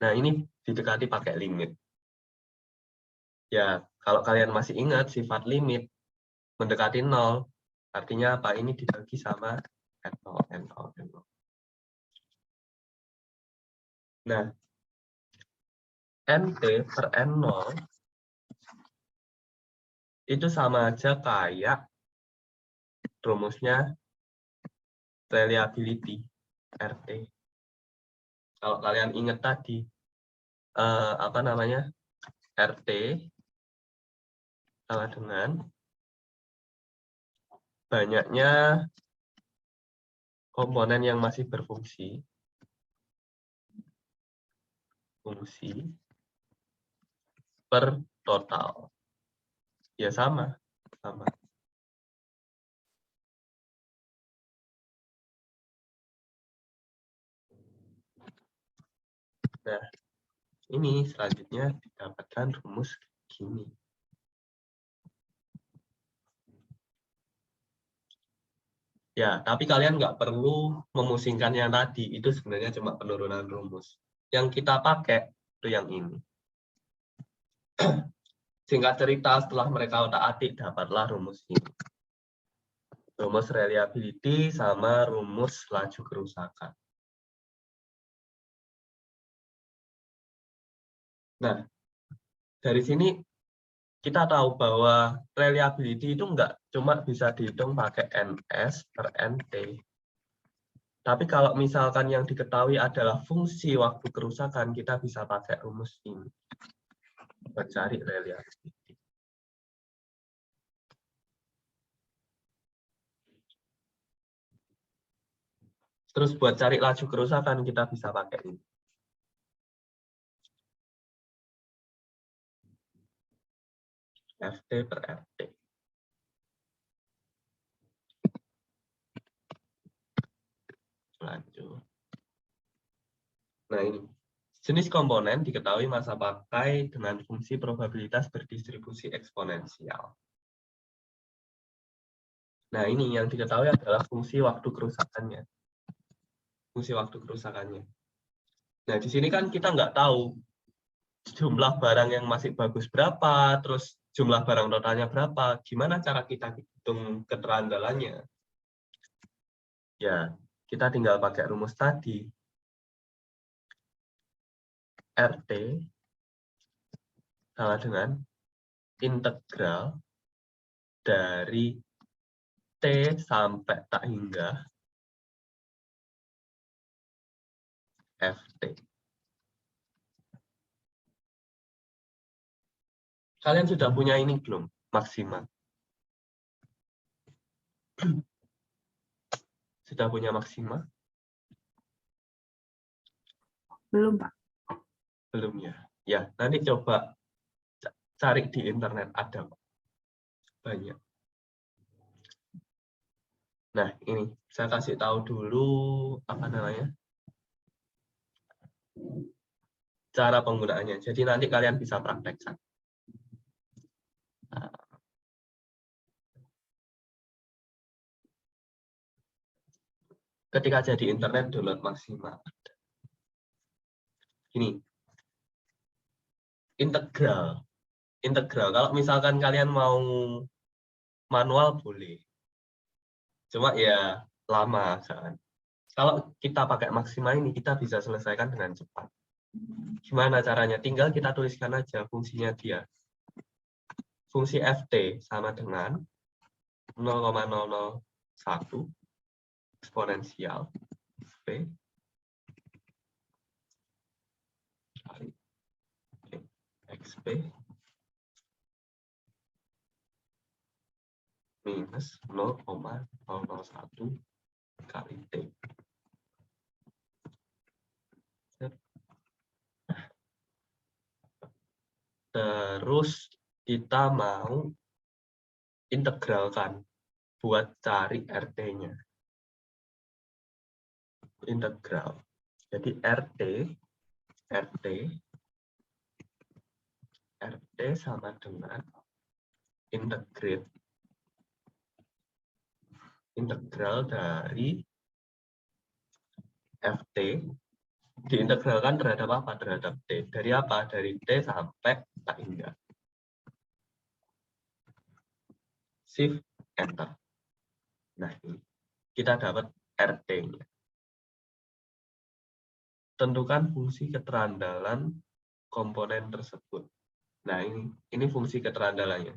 Nah, ini didekati pakai limit. Ya, kalau kalian masih ingat sifat limit mendekati 0, artinya apa? Ini dibagi sama N0, N0, N0. Nah, NT per N0 itu sama aja kayak rumusnya reliability, RT. Kalau kalian ingat tadi, RT sama dengan banyaknya komponen yang masih berfungsi, per total. Ya sama. Nah, ini selanjutnya didapatkan rumus gini. Ya, tapi kalian nggak perlu memusingkan yang tadi. Itu sebenarnya cuma penurunan rumus. Yang kita pakai itu yang ini. Singkat cerita, setelah mereka otak-atik, dapatlah rumus ini. Rumus reliability sama rumus laju kerusakan. Nah, dari sini kita tahu bahwa reliability itu nggak cuma bisa dihitung pakai NS per NT. Tapi kalau misalkan yang diketahui adalah fungsi waktu kerusakan, kita bisa pakai rumus ini. Mencari reliability. Terus buat cari laju kerusakan, kita bisa pakai ini. FT per RT. Lanjut. Nah ini, jenis komponen diketahui masa pakai dengan fungsi probabilitas berdistribusi eksponensial. Nah ini yang diketahui adalah fungsi waktu kerusakannya. Nah di sini kan kita nggak tahu jumlah barang yang masih bagus berapa, terus jumlah barang totalnya berapa, gimana cara kita hitung keterandalannya? Ya, kita tinggal pakai rumus tadi. RT sama dengan integral dari T sampai tak hingga FT. Kalian sudah punya ini belum? Maksima. Sudah punya maksima? Belum, Pak. Belum ya? Ya, nanti coba cari di internet, ada banyak. Nah, ini saya kasih tahu dulu cara penggunaannya. Jadi nanti kalian bisa praktekkan. Ketika jadi internet, download maksimal. Ini integral. Kalau misalkan kalian mau manual boleh. Cuma ya lama kan. Kalau kita pakai maksima ini kita bisa selesaikan dengan cepat. Gimana caranya? Tinggal kita tuliskan aja fungsinya dia. Fungsi ft sama dengan 0,001 eksponensial p kali xp minus 0,001 kali t. Terus kita mau integralkan buat cari RT-nya. Integral. Jadi RT sama dengan integral dari FT diintegralkan terhadap apa? Terhadap T. Dari apa? Dari T sampai tak hingga. Shift Enter. Nah, ini kita dapat RT-nya. Tentukan fungsi keterandalan komponen tersebut. Nah, ini fungsi keterandalannya.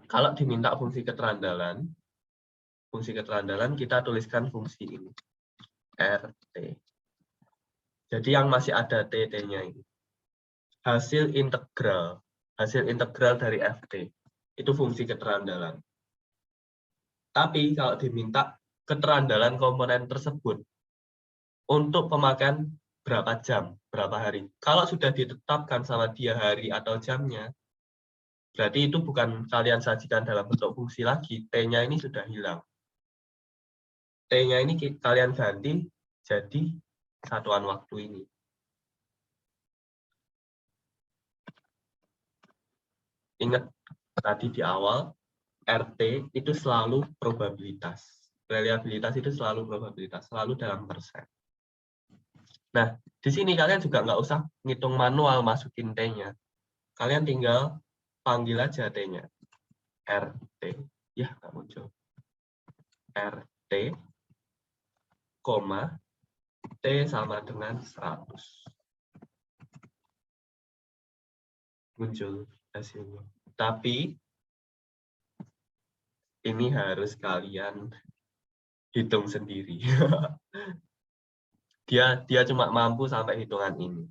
Kalau diminta fungsi keterandalan kita tuliskan fungsi ini. RT. Jadi yang masih ada TT-nya ini. Hasil integral dari FT. Itu fungsi keterandalan. Tapi kalau diminta keterandalan komponen tersebut untuk pemakaian berapa jam, berapa hari. Kalau sudah ditetapkan sama dia hari atau jamnya, berarti itu bukan kalian sajikan dalam bentuk fungsi lagi, T-nya ini sudah hilang. T-nya ini kalian ganti jadi satuan waktu ini. Ingat tadi di awal, RT itu selalu probabilitas. Reliabilitas itu selalu probabilitas, selalu dalam persen. Nah, di sini kalian juga nggak usah ngitung manual masukin T-nya. Kalian tinggal panggil aja T-nya. RT. Ya, nggak muncul. RT, koma, T sama dengan 100. Muncul hasilnya. Tapi, ini harus kalian hitung sendiri. Dia cuma mampu sampai hitungan ini.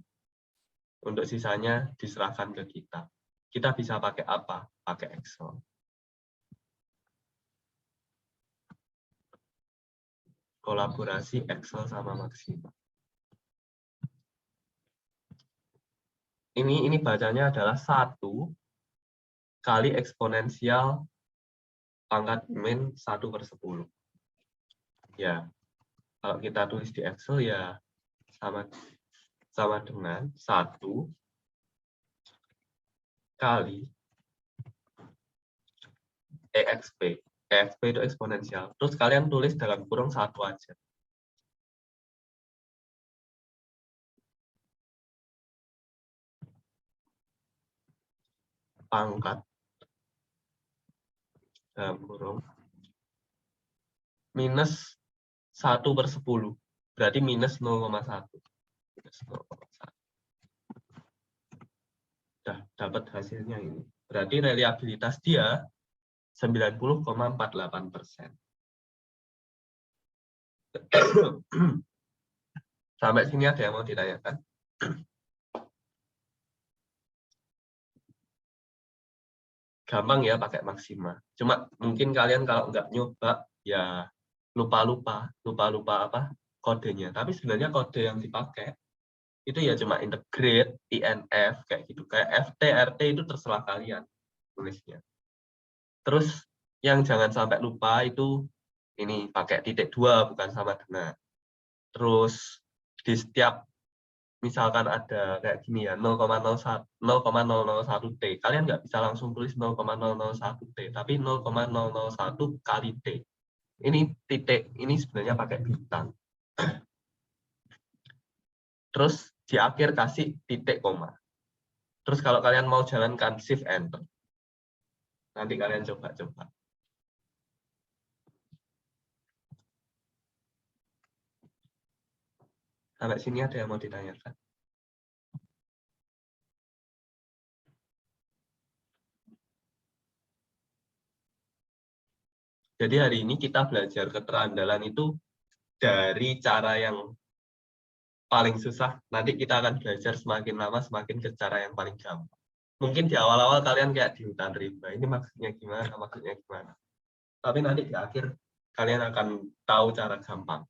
Untuk sisanya diserahkan ke kita. Kita bisa pakai apa? Pakai Excel. Kolaborasi Excel sama Maksima. Ini bacanya adalah 1 kali eksponensial pangkat min 1/10. Ya, kalau kita tulis di Excel ya sama dengan 1 kali EXP. EXP itu eksponensial. Terus kalian tulis dalam kurung 1 aja. Pangkat dalam kurung minus 1/10. Berarti minus 0,1. Dapat hasilnya ini. Berarti reliabilitas dia 90,48%. Sampai sini ada yang mau ditanyakan? Gampang ya pakai Maksima. Cuma mungkin kalian kalau nggak nyoba ya lupa apa kodenya. Tapi sebenarnya kode yang dipakai itu ya cuma integrate, INF kayak gitu. Kayak FT, RT itu terserah kalian tulisnya. Terus yang jangan sampai lupa itu ini pakai titik 2 bukan sama dengan. Terus di setiap misalkan ada kayak gini ya 0,001 T, kalian nggak bisa langsung tulis 0,001 T, tapi 0,001 kali T. Ini titik ini sebenarnya pakai bintang. Terus di akhir kasih titik koma. Terus kalau kalian mau jalankan shift enter. Nanti kalian coba-coba. Sampai sini ada yang mau ditanyakan? Jadi hari ini kita belajar keterandalan itu dari cara yang paling susah. Nanti kita akan belajar semakin lama semakin ke cara yang paling gampang. Mungkin di awal-awal kalian kayak di hutan rimba, ini maksudnya gimana, maksudnya gimana. Tapi nanti di akhir kalian akan tahu cara gampang.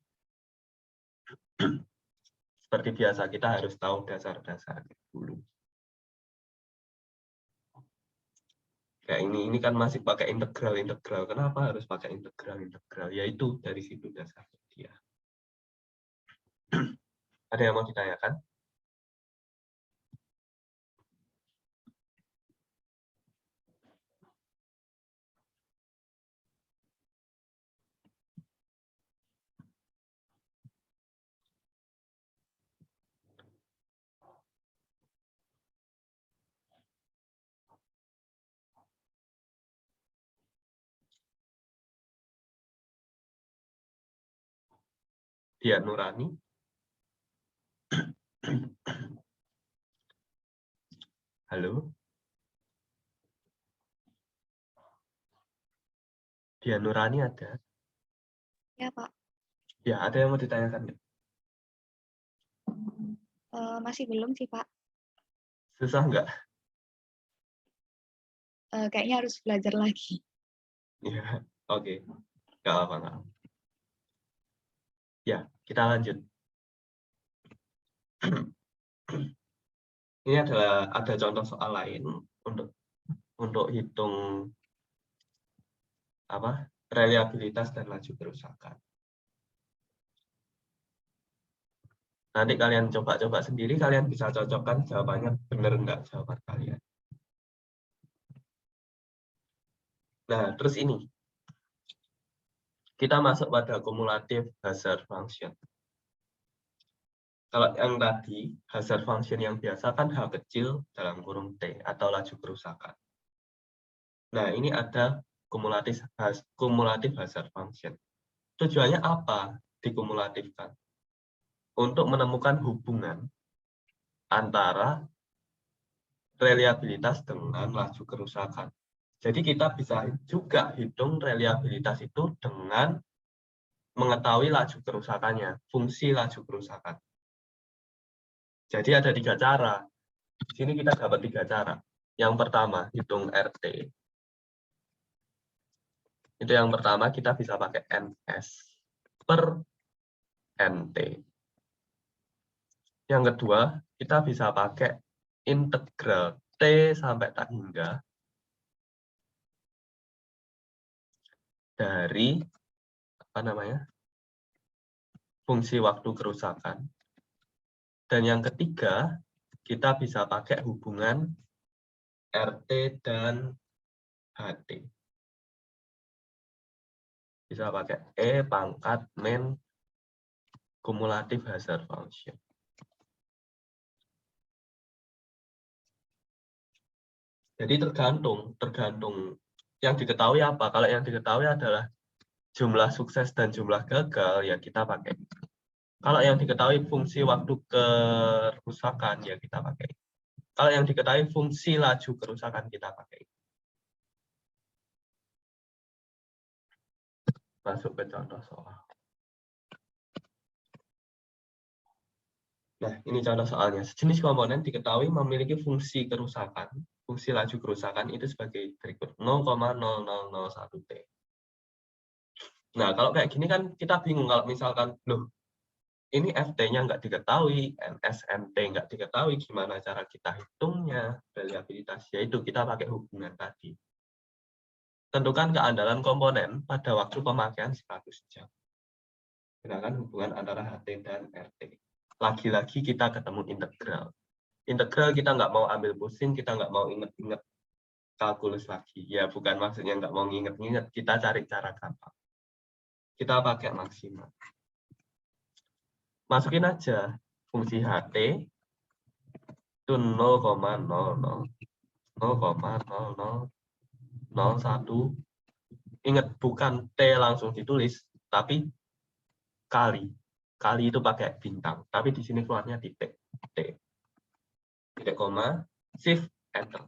Seperti biasa kita harus tahu dasar-dasar dulu. Kayak ini kan masih pakai integral. Kenapa harus pakai integral? Yaitu dari situ dasarnya dia. Ada yang mau ditanyakan? Dia Nurani. Halo. Dia Nurani ada? Ya, Pak. Ya, ada yang mau ditanyakan? Masih belum sih, Pak. Susah nggak? Kayaknya harus belajar lagi. Ya, oke. Nggak apa-apa. Ya, kita lanjut. Ini ada contoh soal lain untuk hitung reliabilitas dan laju kerusakan. Nanti kalian coba-coba sendiri, kalian bisa cocokkan jawabannya benar enggak jawaban kalian. Nah, terus ini. Kita masuk pada cumulative hazard function. Kalau yang tadi, hazard function yang biasa kan H kecil dalam kurung T atau laju kerusakan. Nah, ini ada cumulative hazard function. Tujuannya apa dikumulatifkan? Untuk menemukan hubungan antara reliabilitas dengan laju kerusakan. Jadi kita bisa juga hitung reliabilitas itu dengan mengetahui laju kerusakannya, fungsi laju kerusakan. Jadi ada 3 cara. Di sini kita dapat 3 cara. Yang pertama, hitung RT. Itu yang pertama, kita bisa pakai NS per NT. Yang kedua, kita bisa pakai integral T sampai tak hingga dari fungsi waktu kerusakan. Dan yang ketiga, kita bisa pakai hubungan RT dan HT. Bisa pakai E pangkat min cumulative hazard function. Jadi tergantung yang diketahui apa. Kalau yang diketahui adalah jumlah sukses dan jumlah gagal, ya kita pakai. Kalau yang diketahui fungsi waktu kerusakan, ya kita pakai. Kalau yang diketahui fungsi laju kerusakan, kita pakai. Masuk ke contoh soal. Nah, ini contoh soalnya. Sejenis komponen diketahui memiliki fungsi kerusakan, fungsi laju kerusakan itu sebagai berikut, 0,0001 T. Nah, kalau kayak gini kan kita bingung kalau misalkan, loh, ini FT-nya nggak diketahui, NSNT nggak diketahui, gimana cara kita hitungnya, reliabilitas, yaitu kita pakai hubungan tadi. Tentukan keandalan komponen pada waktu pemakaian 100 jam. Gunakan hubungan antara HT dan RT. Lagi-lagi kita ketemu integral. Integral kita nggak mau ambil pusing, kita nggak mau inget-inget kalkulus lagi. Ya, bukan maksudnya nggak mau nginget-nginget, kita cari cara gampang. Kita pakai maksimal. Masukin aja fungsi HT itu 0,00 0,0001. Ingat, bukan T langsung ditulis, tapi kali. Kali itu pakai bintang, tapi di sini keluarnya titik. T. Titik koma, shift, enter.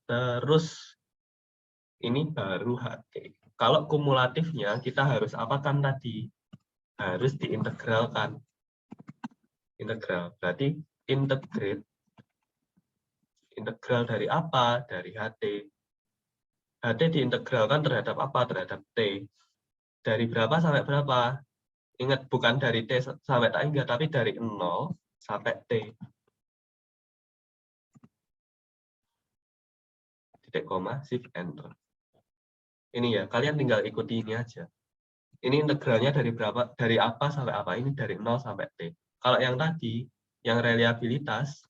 Terus, ini baru HT. Kalau kumulatifnya, kita harus apakan tadi? Harus diintegralkan. Integral, berarti integrate. Integral dari apa? Dari HT. HT diintegralkan terhadap apa? Terhadap T. Dari berapa sampai berapa? Ingat, bukan dari T sampai tak hingga, tapi dari 0 sampai T. Titik koma, shift, enter. Ini ya, kalian tinggal ikuti ini aja. Ini integralnya dari berapa? Dari apa sampai apa? Ini dari 0 sampai T. Kalau yang tadi, yang reliabilitas,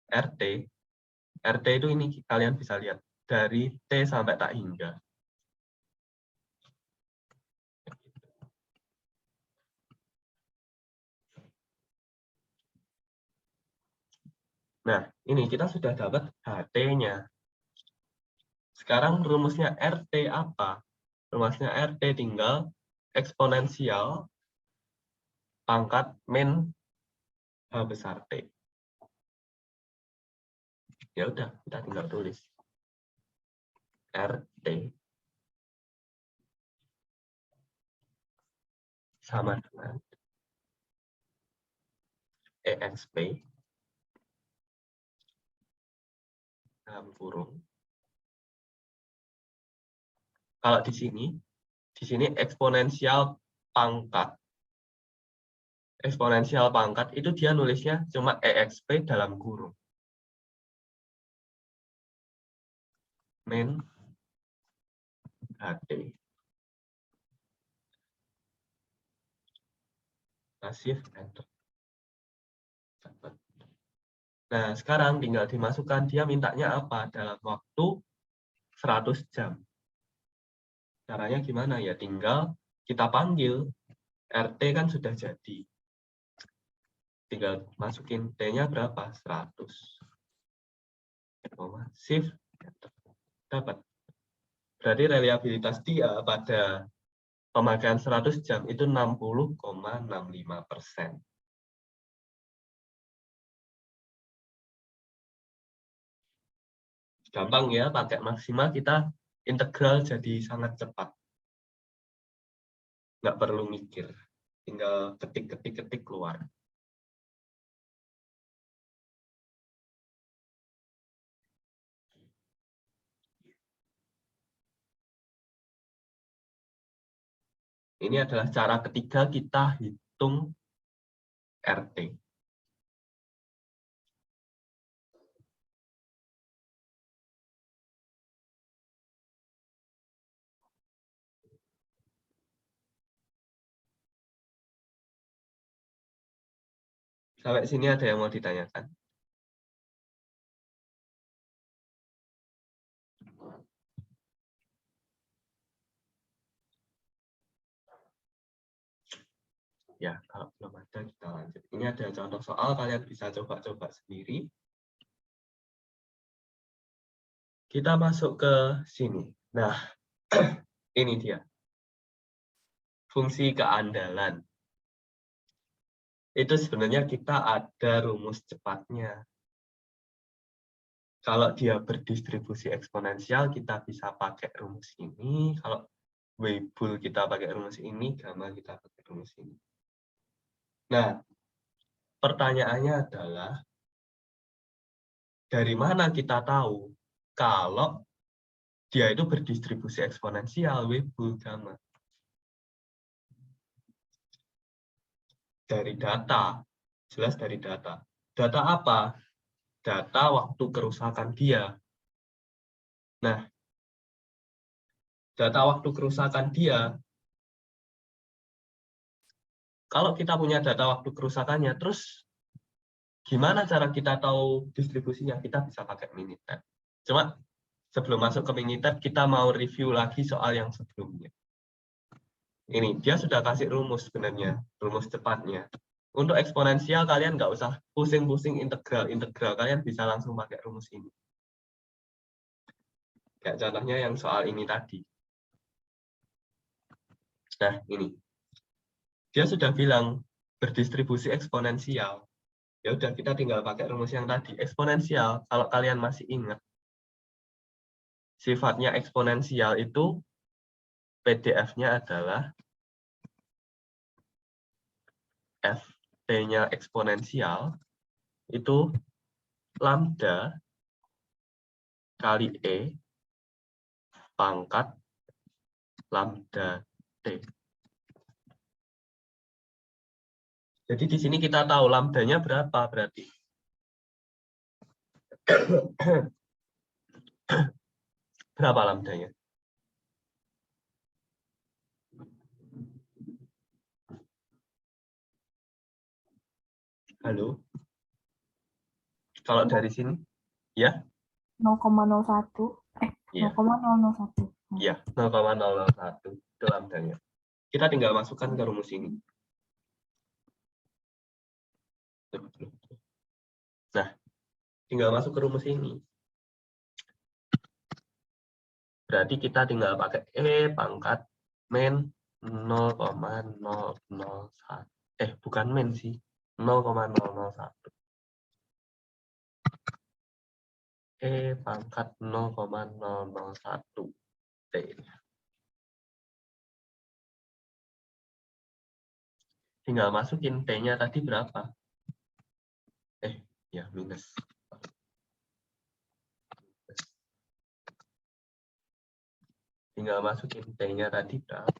RT, RT itu ini kalian bisa lihat. Dari T sampai tak hingga. Nah, ini kita sudah dapat HT-nya. Sekarang rumusnya RT apa? Rumusnya RT tinggal eksponensial pangkat min H besar T. Ya udah, kita tinggal tulis. RT sama dengan EXP dalam kurung. Kalau di sini eksponensial pangkat. Eksponensial pangkat itu dia nulisnya cuma EXP dalam kurung. Min HT. Shift, enter. Nah, sekarang tinggal dimasukkan, dia mintanya apa? Dalam waktu 100 jam. Caranya gimana? Ya tinggal kita panggil. RT kan sudah jadi. Tinggal masukin T-nya berapa? 100. Shift, enter. Dapat. Berarti reliabilitas dia pada pemakaian 100 jam itu 60,65%. Gampang ya, pakai maksimal kita integral jadi sangat cepat. Nggak perlu mikir, tinggal ketik keluar. Ini adalah cara ketiga kita hitung RT. Sampai sini ada yang mau ditanyakan? Ya, kalau belum ada kita lanjut. Ini ada contoh soal, kalian bisa coba-coba sendiri. Kita masuk ke sini. Nah, ini dia. Fungsi keandalan. Itu sebenarnya kita ada rumus cepatnya. Kalau dia berdistribusi eksponensial, kita bisa pakai rumus ini. Kalau Weibull kita pakai rumus ini, gamma kita pakai rumus ini. Nah, pertanyaannya adalah, dari mana kita tahu kalau dia itu berdistribusi eksponensial, Weibull, gamma? Dari data, jelas dari data. Data apa? Data waktu kerusakan dia. Nah, data waktu kerusakan dia, kalau kita punya data waktu kerusakannya, terus gimana cara kita tahu distribusinya? Kita bisa pakai Minitab. Cuma sebelum masuk ke Minitab, kita mau review lagi soal yang sebelumnya. Ini, dia sudah kasih rumus sebenarnya, rumus cepatnya. Untuk eksponensial kalian nggak usah pusing-pusing integral. Kalian bisa langsung pakai rumus ini. Kayak contohnya yang soal ini tadi. Nah, ini. Dia sudah bilang berdistribusi eksponensial. Ya udah, kita tinggal pakai rumus yang tadi. Eksponensial, kalau kalian masih ingat, sifatnya eksponensial itu PDF-nya adalah Ft-nya eksponensial itu lambda kali E pangkat lambda T. Jadi di sini kita tahu lambdanya berapa berarti. Berapa lambdanya? Halo? Kalau dari sini? Ya? 0,01. Iya. 0,001. Iya, 0,001 itu lambdanya. Kita tinggal masukkan ke rumus ini. Nah, tinggal masuk ke rumus ini. Berarti kita tinggal pakai E pangkat min 0,001. Bukan min sih. 0,001. E pangkat 0,001 T. Tinggal masukin T-nya tadi berapa? Ya, minus. Tinggal masukin T-nya tadi berapa?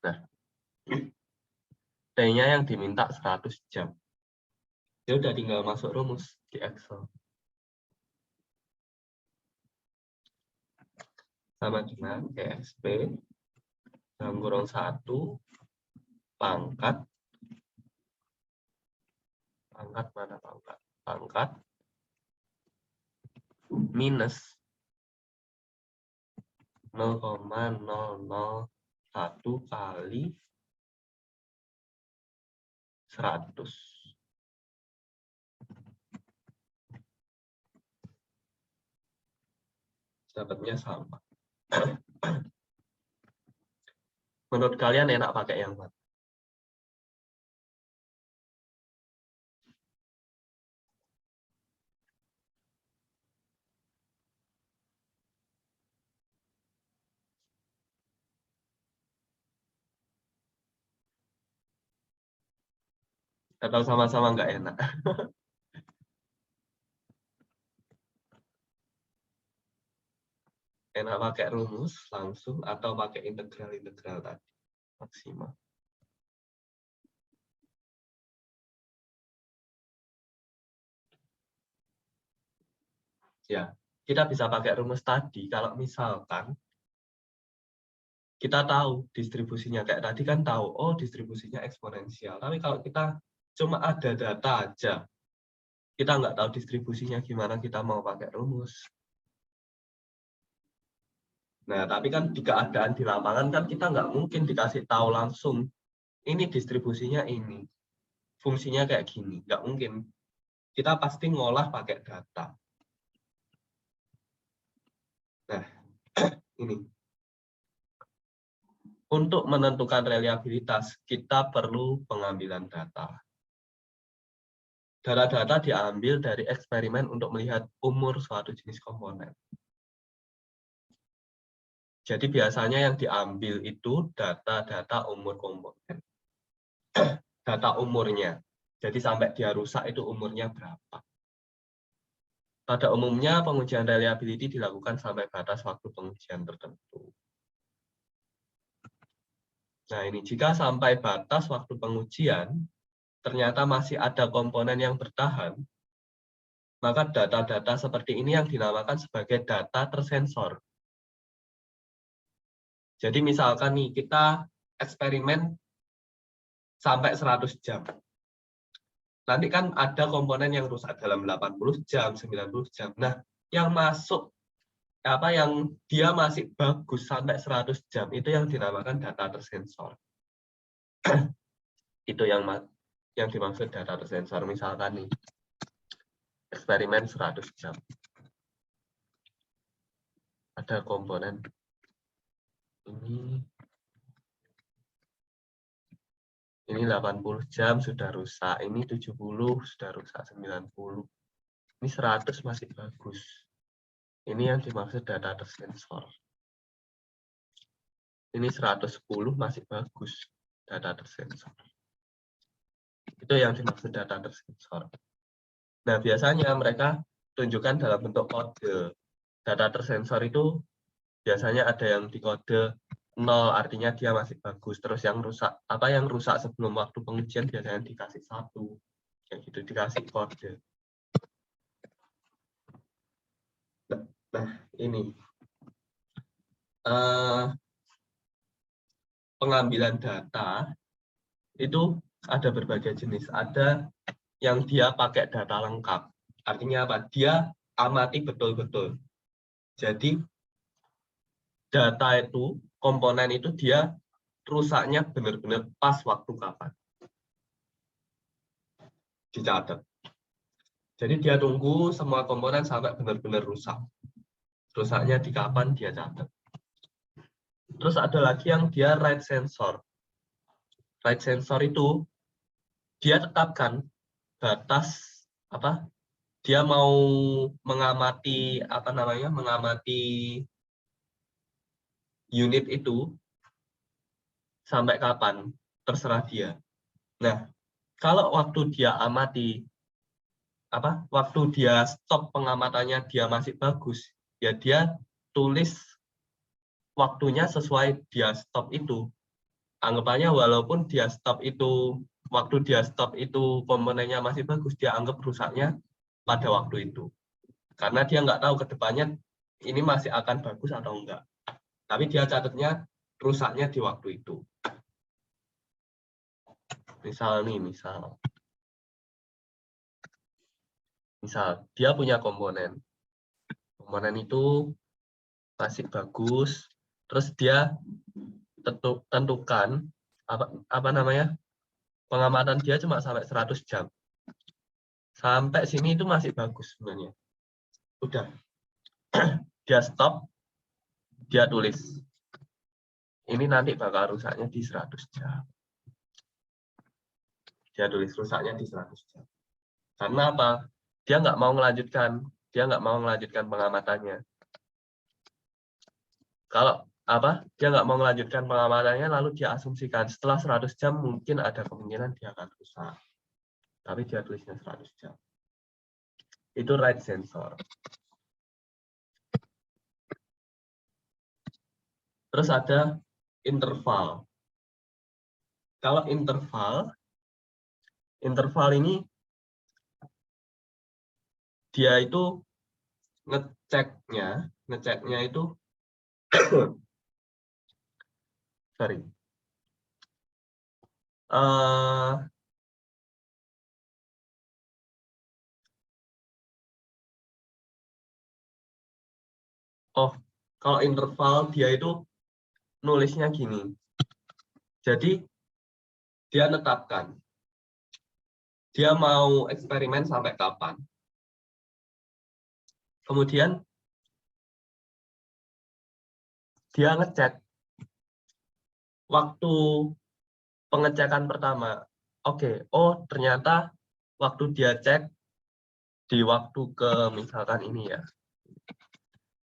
Nah, T-nya yang diminta 100 jam. Ya udah, tinggal masuk rumus di Excel. Sama dengan EXP dalam kurung 1 pangkat mana pangkat minus 0,001 kali 100. Dapatnya sama. Menurut kalian enak pakai yang mana? Atau sama-sama nggak enak? Enak pakai rumus langsung atau pakai integral tadi maksimal. Ya, kita bisa pakai rumus tadi kalau misalkan kita tahu distribusinya. Kayak tadi kan tahu, oh distribusinya eksponensial. Tapi kalau kita cuma ada data aja, kita nggak tahu distribusinya gimana, kita mau pakai rumus. Nah, tapi kan di keadaan di lapangan kan kita nggak mungkin dikasih tahu langsung, ini distribusinya ini, fungsinya kayak gini. Nggak mungkin. Kita pasti ngolah pakai data. Nah, ini. Untuk menentukan reliabilitas, kita perlu pengambilan data. Data-data diambil dari eksperimen untuk melihat umur suatu jenis komponen. Jadi biasanya yang diambil itu data-data umur komponen. Data umurnya. Jadi sampai dia rusak itu umurnya berapa. Pada umumnya pengujian reliability dilakukan sampai batas waktu pengujian tertentu. Nah ini, jika sampai batas waktu pengujian, ternyata masih ada komponen yang bertahan, maka data-data seperti ini yang dinamakan sebagai data tersensor. Jadi misalkan nih, kita eksperimen sampai 100 jam. Nanti kan ada komponen yang rusak dalam 80 jam, 90 jam. Nah, yang masuk yang dia masih bagus sampai 100 jam itu yang dinamakan data tersensor. Itu yang dimaksud data tersensor. Misalkan nih, eksperimen 100 jam. Ada komponen ini 80 jam sudah rusak, ini 70 sudah rusak, 90. Ini 100 masih bagus. Ini yang dimaksud data tersensor. Ini 110 masih bagus, data tersensor. Itu yang dimaksud data tersensor. Nah, biasanya mereka tunjukkan dalam bentuk kode. Data tersensor itu biasanya ada yang di kode 0, artinya dia masih bagus. Terus yang rusak sebelum waktu pengujian biasanya dikasih 1. Kayak gitu, dikasih kode. Nah, ini pengambilan data itu ada berbagai jenis. Ada yang dia pakai data lengkap. Artinya apa? Dia amati betul-betul. Jadi data itu, komponen itu dia rusaknya benar-benar pas waktu kapan. Dicatat. Jadi dia tunggu semua komponen sampai benar-benar rusak. Rusaknya di kapan dia catat. Terus ada lagi yang dia rate sensor. Rate sensor itu dia tetapkan batas dia mau mengamati mengamati unit itu sampai kapan, terserah dia. Nah, kalau waktu dia amati waktu dia stop pengamatannya dia masih bagus, ya dia tulis waktunya sesuai dia stop itu. Anggapannya walaupun dia stop itu, waktu dia stop itu komponennya masih bagus, dia anggap rusaknya pada waktu itu. Karena dia nggak tahu ke depannya ini masih akan bagus atau enggak. Tapi dia catatnya rusaknya di waktu itu. Misal dia punya komponen. Komponen itu masih bagus, terus dia tentukan pengamatan dia cuma sampai 100 jam. Sampai sini itu masih bagus sebenarnya. Udah. Dia stop, dia tulis. Ini nanti bakal rusaknya di 100 jam. Dia tulis rusaknya di 100 jam. Karena apa? Dia nggak mau melanjutkan pengamatannya. Kalau dia nggak mau melanjutkan pengamatannya, lalu dia asumsikan setelah 100 jam mungkin ada kemungkinan dia akan rusak. Tapi dia tulisnya 100 jam. Itu rate sensor. Terus ada interval. Kalau interval ini dia itu ngeceknya itu sorry. Kalau interval dia itu nulisnya gini. Jadi dia netapkan dia mau eksperimen sampai kapan. Kemudian dia ngecek waktu pengecekan pertama. Oke, ternyata waktu dia cek di waktu ke misalkan ini ya.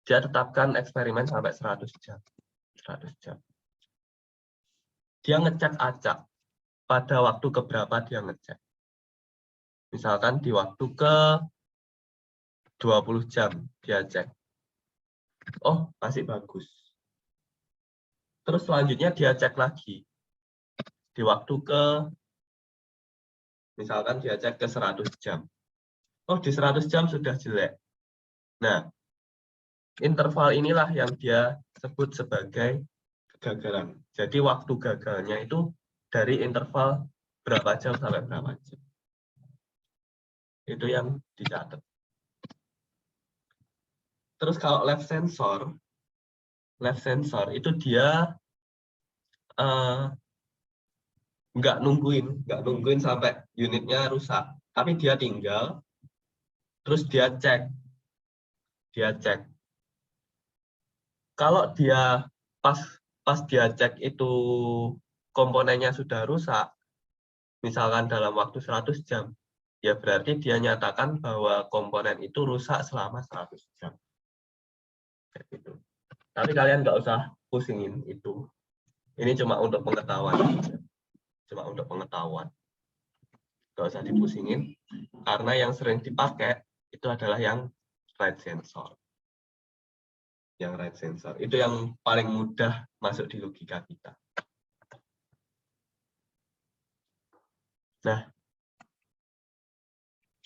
Dia tetapkan eksperimen sampai 100 jam. 100 jam. Dia ngecek acak. Pada waktu keberapa dia ngecek. Misalkan di waktu ke 20 jam dia cek. Masih bagus. Terus selanjutnya dia cek lagi. Di waktu ke, misalkan dia cek ke 100 jam. Di 100 jam sudah jelek. Nah, interval inilah yang dia sebut sebagai kegagalan. Jadi waktu gagalnya itu dari interval berapa jam sampai berapa jam. Itu yang dicatat. Terus kalau left sensor itu dia nggak nungguin sampai unitnya rusak, tapi dia tinggal, terus dia cek. Kalau dia pas dia cek itu komponennya sudah rusak, misalkan dalam waktu 100 jam, ya berarti dia nyatakan bahwa komponen itu rusak selama 100 jam. Kayak gitu. Tapi kalian nggak usah pusingin itu. Ini cuma untuk pengetahuan. Nggak usah dipusingin, karena yang sering dipakai itu adalah yang right sensor. Yang right sensor. Itu yang paling mudah masuk di logika kita. Nah,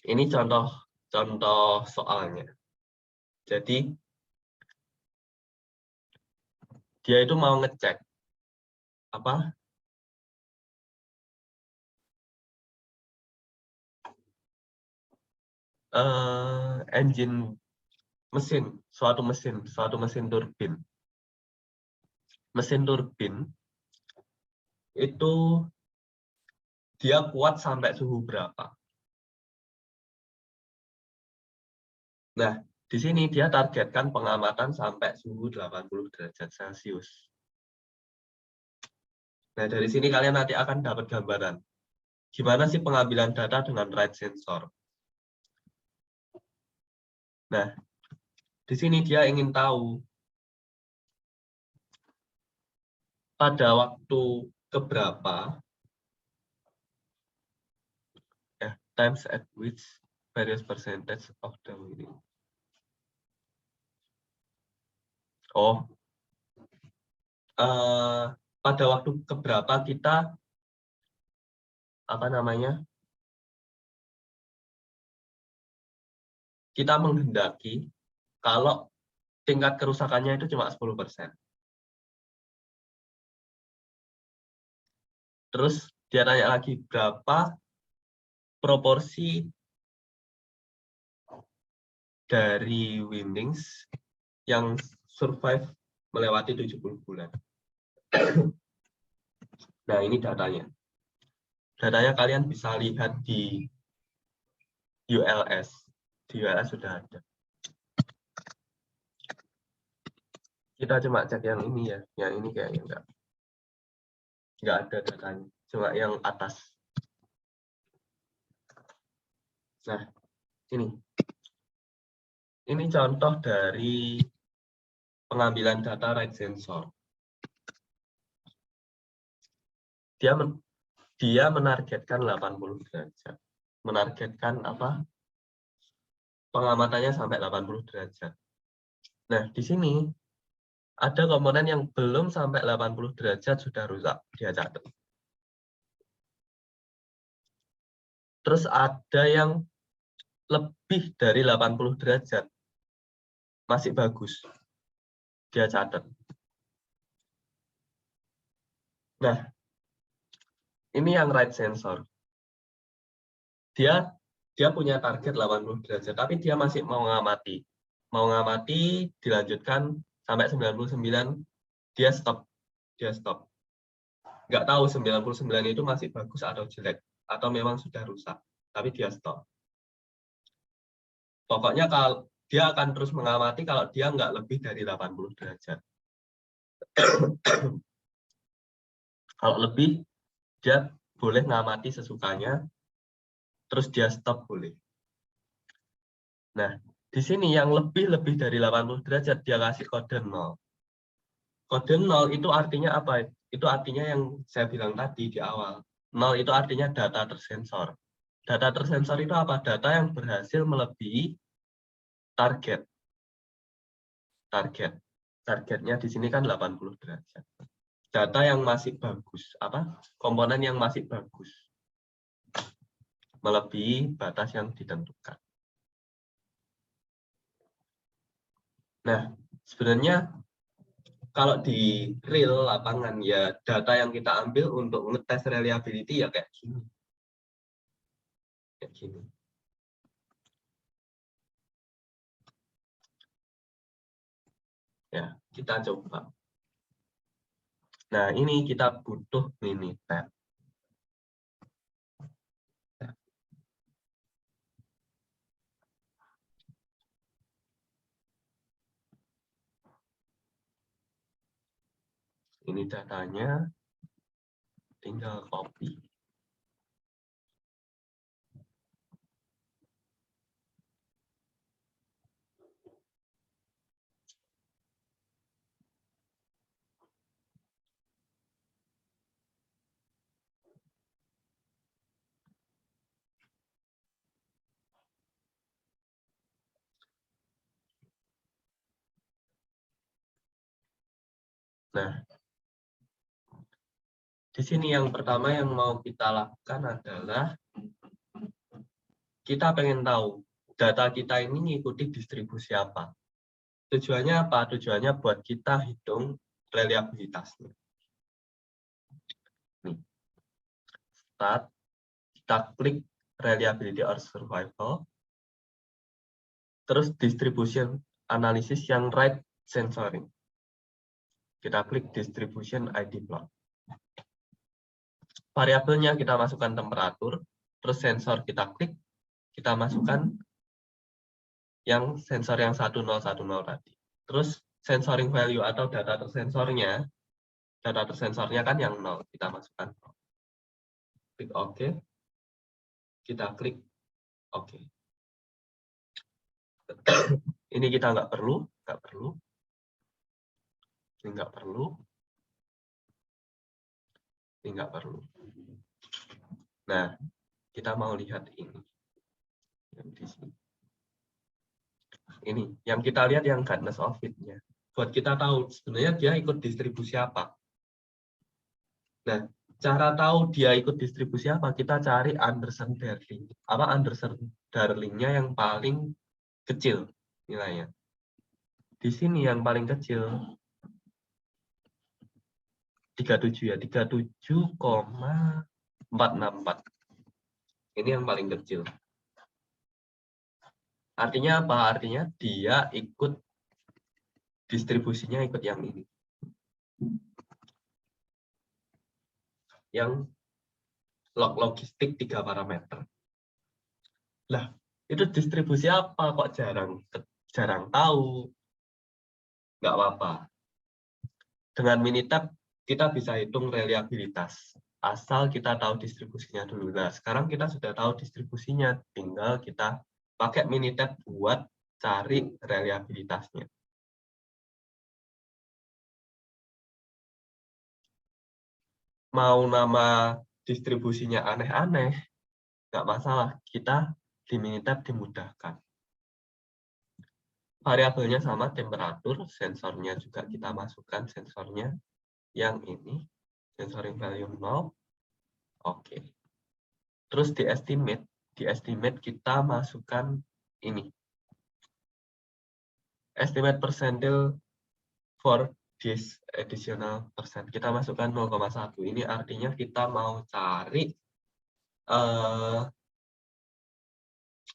ini contoh soalnya. Jadi, dia itu mau ngecek apa? Engine suatu mesin turbin. Mesin turbin itu dia kuat sampai suhu berapa? Nah, di sini dia targetkan pengamatan sampai suhu 80 derajat Celcius. Nah, dari sini kalian nanti akan dapat gambaran. Gimana sih pengambilan data dengan right sensor? Nah, di sini dia ingin tahu pada waktu keberapa times at which various percentage of the winning. Pada waktu keberapa kita kita menghendaki kalau tingkat kerusakannya itu cuma 10%. Terus dia tanya lagi berapa proporsi dari winnings yang survive melewati 70 bulan. Nah, ini datanya. Datanya kalian bisa lihat di ULS. Di ULS sudah ada. Kita cuma cek yang ini ya. Yang ini kayaknya enggak ada datanya. Cuma yang atas. Nah, ini. Ini contoh dari pengambilan data right sensor. Dia menargetkan 80 derajat. Menargetkan apa? Pengamatannya sampai 80 derajat. Nah, di sini ada komponen yang belum sampai 80 derajat sudah rusak, dia catat. Terus ada yang lebih dari 80 derajat masih bagus, dia catat. Nah, ini yang right sensor. Dia punya target 80 derajat, tapi dia masih mau ngamati. Mau ngamati, dilanjutkan sampai 99, dia stop. Nggak tahu 99 itu masih bagus atau jelek, atau memang sudah rusak, tapi dia stop. Pokoknya kalau dia akan terus mengamati kalau dia nggak lebih dari 80 derajat. Kalau lebih, dia boleh ngamati sesukanya, terus dia stop boleh. Nah, di sini yang lebih dari 80 derajat, dia kasih kode 0. Kode 0 itu artinya apa? Itu artinya yang saya bilang tadi di awal. 0 itu artinya data tersensor. Data tersensor itu apa? Data yang berhasil melebihi target. Targetnya di sini kan 80 derajat. Data yang masih bagus, komponen yang masih bagus, melebihi batas yang ditentukan. Nah, sebenarnya kalau di real lapangan ya data yang kita ambil untuk ngetes reliability ya kayak gini. Ya, kita coba. Nah, ini kita butuh Minitab. Ini datanya, tinggal copy. Nah, di sini yang pertama yang mau kita lakukan adalah kita pengen tahu data kita ini mengikuti distribusi apa. Tujuannya apa? Tujuannya buat kita hitung reliabilitasnya. Nih. Start, kita klik reliability or survival, terus distribution analysis yang right sensoring. Kita klik distribution ID plot. Variabelnya kita masukkan temperatur, terus sensor kita klik, kita masukkan yang sensor yang 1010 tadi. Terus sensoring value atau data tersensornya kan yang 0, kita masukkan 0. Klik OK. Kita klik OK. Ini kita nggak perlu. Ini nggak perlu. Ini nggak perlu. Nah, kita mau lihat ini. Yang di sini. Ini, yang kita lihat yang guidance of fit-nya. Buat kita tahu sebenarnya dia ikut distribusi apa. Nah, cara tahu dia ikut distribusi apa, kita cari Anderson-Darling. Apa Anderson-Darlingnya yang paling kecil nilainya. Di sini yang paling kecil 37 ya, 37,464. Ini yang paling kecil. Artinya apa? Artinya dia ikut distribusinya ikut yang ini. Yang log logistik 3 parameter. Lah, itu distribusi apa kok jarang tahu? Nggak apa-apa. Dengan Minitab kita bisa hitung reliabilitas. Asal kita tahu distribusinya dulu. Nah, sekarang kita sudah tahu distribusinya, tinggal kita pakai Minitab buat cari reliabilitasnya. Mau nama distribusinya aneh-aneh, nggak masalah. Kita di Minitab dimudahkan. Variabelnya sama, temperatur, sensornya juga kita masukkan sensornya yang ini, sensoring value 0. Oke. Terus di estimate kita masukkan ini. Estimate percentile for this additional percent. Kita masukkan 0,1. Ini artinya kita mau cari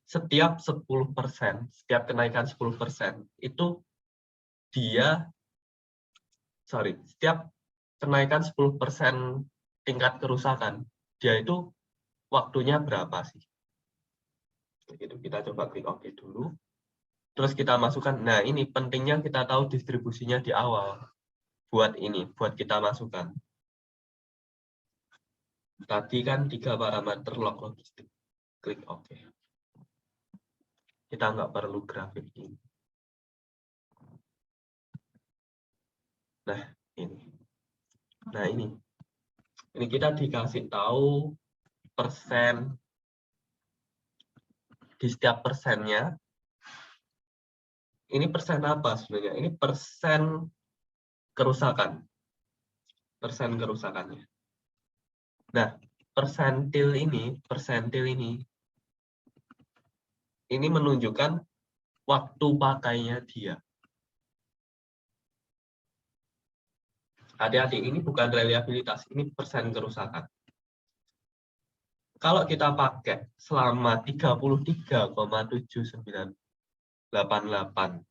setiap 10%, setiap kenaikan 10% itu setiap kenaikan 10% tingkat kerusakan, dia itu waktunya berapa sih? Begitu, kita coba klik OK dulu. Terus kita masukkan, nah ini pentingnya kita tahu distribusinya di awal. Buat ini, buat kita masukkan. Tadi kan 3 parameter log logistik. Klik OK. Kita nggak perlu grafik ini. Nah, ini. Nah, ini. Ini kita dikasih tahu persen di setiap persennya. Ini persen apa sebenarnya? Ini persen kerusakan. Persen kerusakannya. Nah, persentil ini menunjukkan waktu pakainya dia. Hati-hati, ini bukan reliabilitas, ini persen kerusakan. Kalau kita pakai selama 33,7988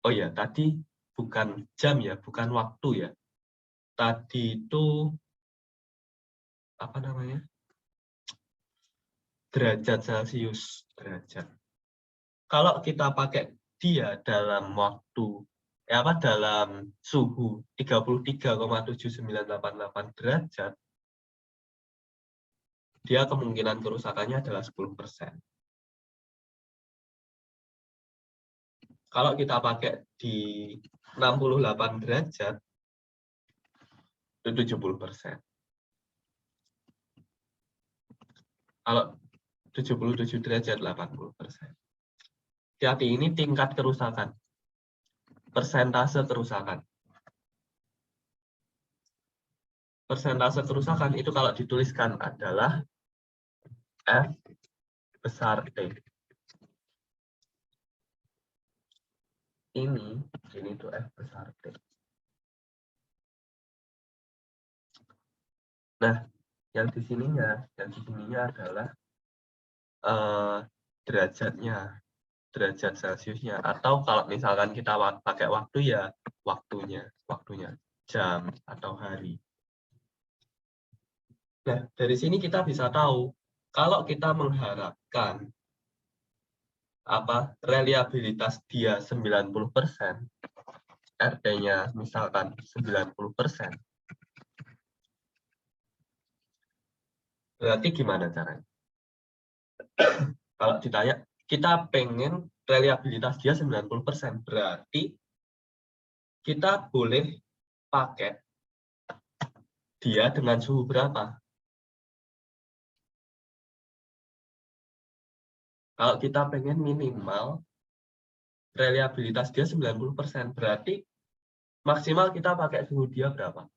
oh ya, tadi bukan jam ya, bukan waktu ya. Tadi itu apa namanya? Derajat Celcius, derajat. Kalau kita pakai dia dalam waktu dalam suhu 33,7988 derajat, dia kemungkinan kerusakannya adalah 10%. Kalau kita pakai di 68 derajat, itu 70%. Kalau 77 derajat, 80%. Hati-hati, ini tingkat kerusakan. Persentase kerusakan. Persentase kerusakan itu kalau dituliskan adalah F besar T. Ini tuh F besar T. Nah, yang di sininya adalah derajatnya, derajat Celciusnya. Atau kalau misalkan kita pakai waktu ya waktunya, jam atau hari. Nah, dari sini kita bisa tahu kalau kita mengharapkan reliabilitas dia 90%, RT-nya misalkan 90%. Berarti gimana caranya? Kalau ditanya, kita pengen reliabilitas dia 90%, berarti kita boleh pakai dia dengan suhu berapa? Kalau kita pengen minimal reliabilitas dia 90%, berarti maksimal kita pakai suhu dia berapa?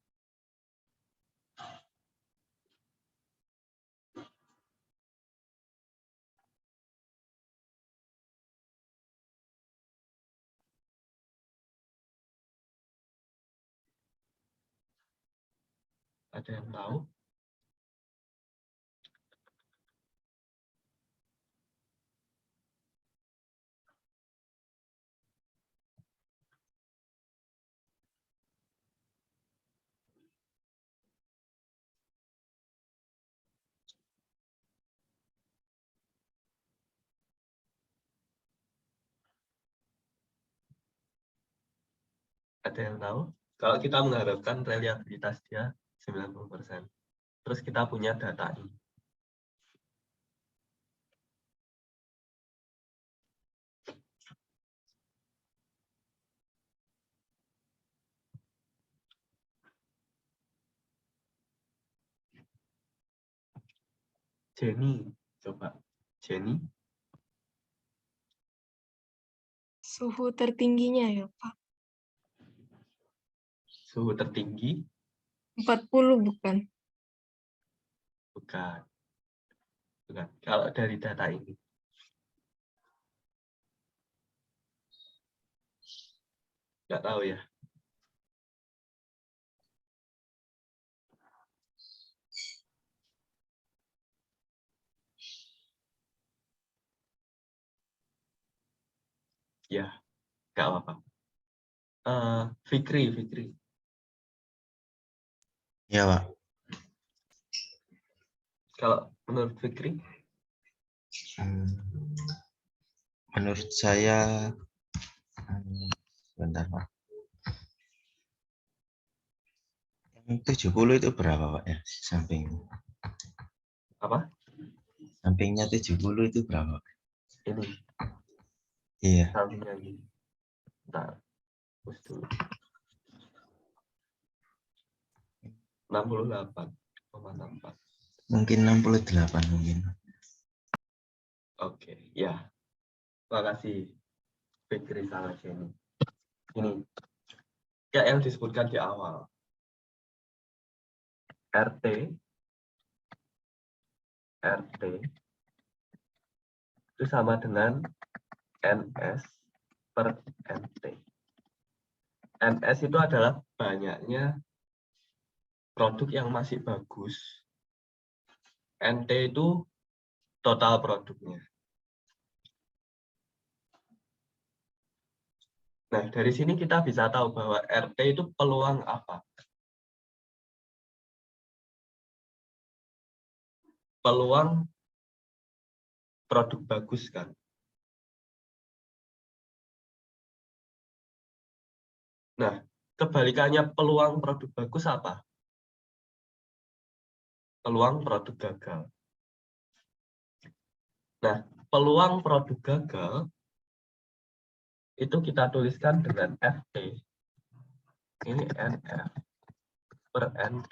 Ada yang tahu? Ada yang tahu? Kalau kita mengharapkan reliabilitas dia 90%, terus kita punya data ini. Jenny, coba. Jenny, Suhu tertingginya ya, Pak. suhu tertinggi? 40 bukan? Bukan. Bukan. Kalau dari data ini. Nggak tahu ya. Ya, nggak apa-apa. Fikri. Ya, Pak. Kalau menurut Fikri, Menurut saya, bentar, Pak. Yang 70 itu berapa, Pak, ya? Samping. apa? Sampingnya 70 itu berapa, Pak? Ini, Iya. sampingnya ini. Bentar, hapus dulu. 68,64. Mungkin 68 mungkin. Oke, ya. Terima kasih Fikri sama Jenny. Ini kayak yang disebutkan di awal. RT itu sama dengan NS per NT. NS itu adalah banyaknya produk yang masih bagus. NT itu total produknya. Nah, dari sini kita bisa tahu bahwa RT itu peluang apa? Peluang produk bagus kan? Nah, kebalikannya peluang produk bagus apa? Peluang produk gagal. Nah, peluang produk gagal itu kita tuliskan dengan FT. Ini NF per NT.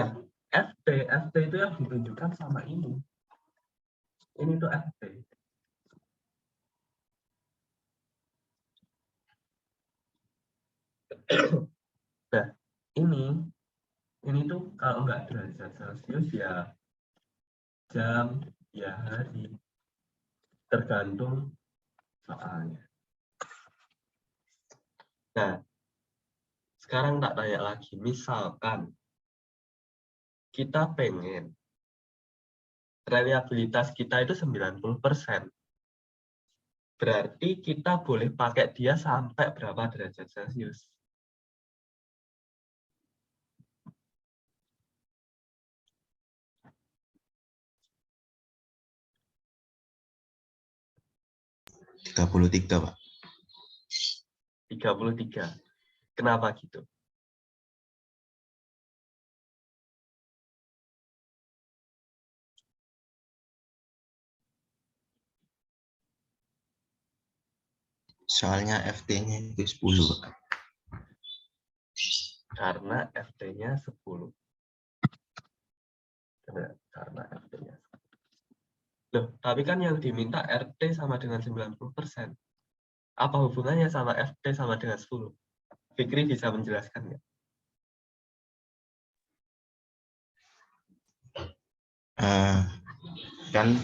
Nah, FT itu yang ditunjukkan sama ini. Ini tuh FT. Nah, ini tuh kalau nggak derajat Celcius ya jam, ya hari, tergantung soalnya. Nah, sekarang tak tanya lagi, misalkan kita pengen reliabilitas kita itu 90%. Berarti kita boleh pakai dia sampai berapa derajat Celcius? tiga, Pak. 33. Kenapa gitu? Soalnya FT-nya itu 10, Pak. Karena FT-nya 10. Karena FT-nya 10. Loh, tapi kan yang diminta RT sama dengan 90%. Apa hubungannya sama FT sama dengan 10? Fikri bisa menjelaskan nggak? Kan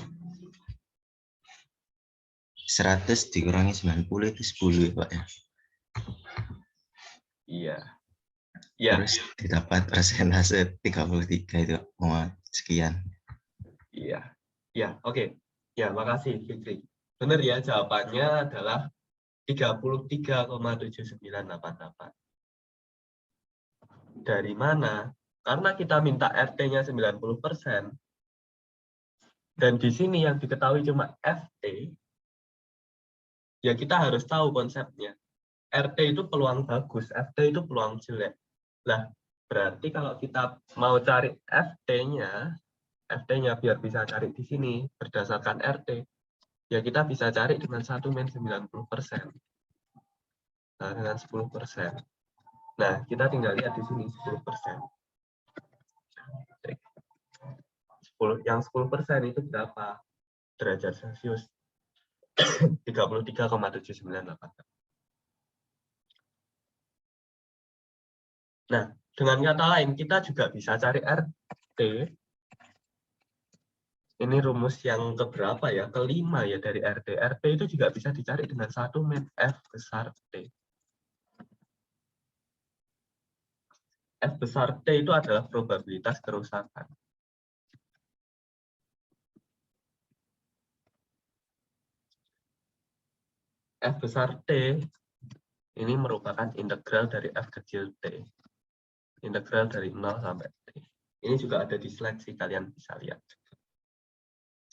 100 dikurangi 90 itu 10 ya, Pak ya. Iya. Ya, Terus didapat persentase 33 itu sekian. iya. Ya, oke. Ya, makasih Fikri. Benar ya, jawabannya adalah 33,7988. Dari mana? Karena kita minta RT-nya 90%, dan di sini yang diketahui cuma FT, ya kita harus tahu konsepnya. RT itu peluang bagus, FT itu peluang jelek. Lah, berarti kalau kita mau cari FT-nya biar bisa cari di sini berdasarkan RT, ya kita bisa cari dengan 1 min 90%. Nah, dengan 10%. Nah, kita tinggal lihat di sini 10%. Yang 10% itu berapa? Derajat Celcius. 33,7988. Nah, dengan kata lain, kita juga bisa cari RT. Ini rumus yang keberapa ya? Kelima ya dari RT. RT itu juga bisa dicari dengan 1 min F besar T. F besar T itu adalah probabilitas kerusakan. F besar T ini merupakan integral dari F kecil T. Integral dari 0 sampai T. Ini juga ada di slide sih, kalian bisa lihat.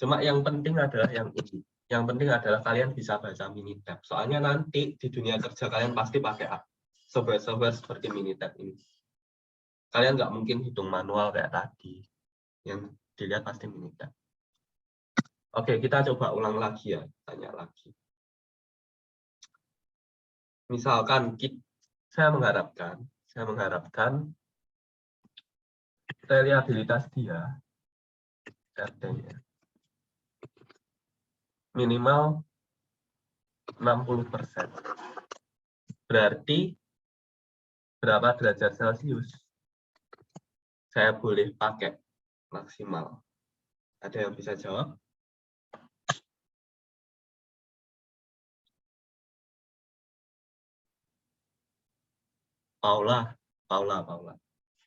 Cuma yang penting adalah yang ini. Yang penting adalah kalian bisa baca Minitab. Soalnya nanti di dunia kerja kalian pasti pakai software-software seperti Minitab ini. Kalian nggak mungkin hitung manual kayak tadi. Yang dilihat pasti Minitab. Oke, kita coba ulang lagi ya. Tanya lagi. Misalkan saya mengharapkan reliabilitas dia, RT-nya, minimal 60%. Berarti berapa derajat Celcius saya boleh pakai maksimal? Ada yang bisa jawab? Paula.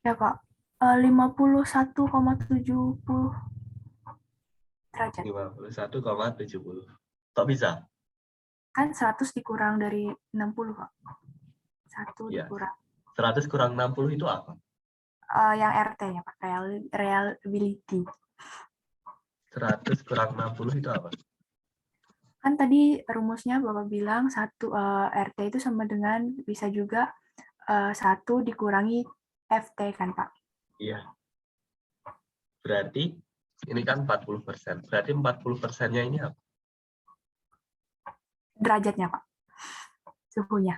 Ya, Kak. 51,70. derajat. 51,70. Kok bisa? Kan 100 dikurang dari 60, Pak. 1 Iya. dikurang. 100 kurang 60 itu apa? Yang RT-nya, Pak. Reliability. 100 kurang 60 itu apa? Kan tadi rumusnya Bapak bilang RT itu sama dengan bisa juga 1 dikurangi FT kan, Pak? Iya. Berarti ini kan 40%. Berarti 40%-nya ini apa? Derajatnya, Pak. Suhunya.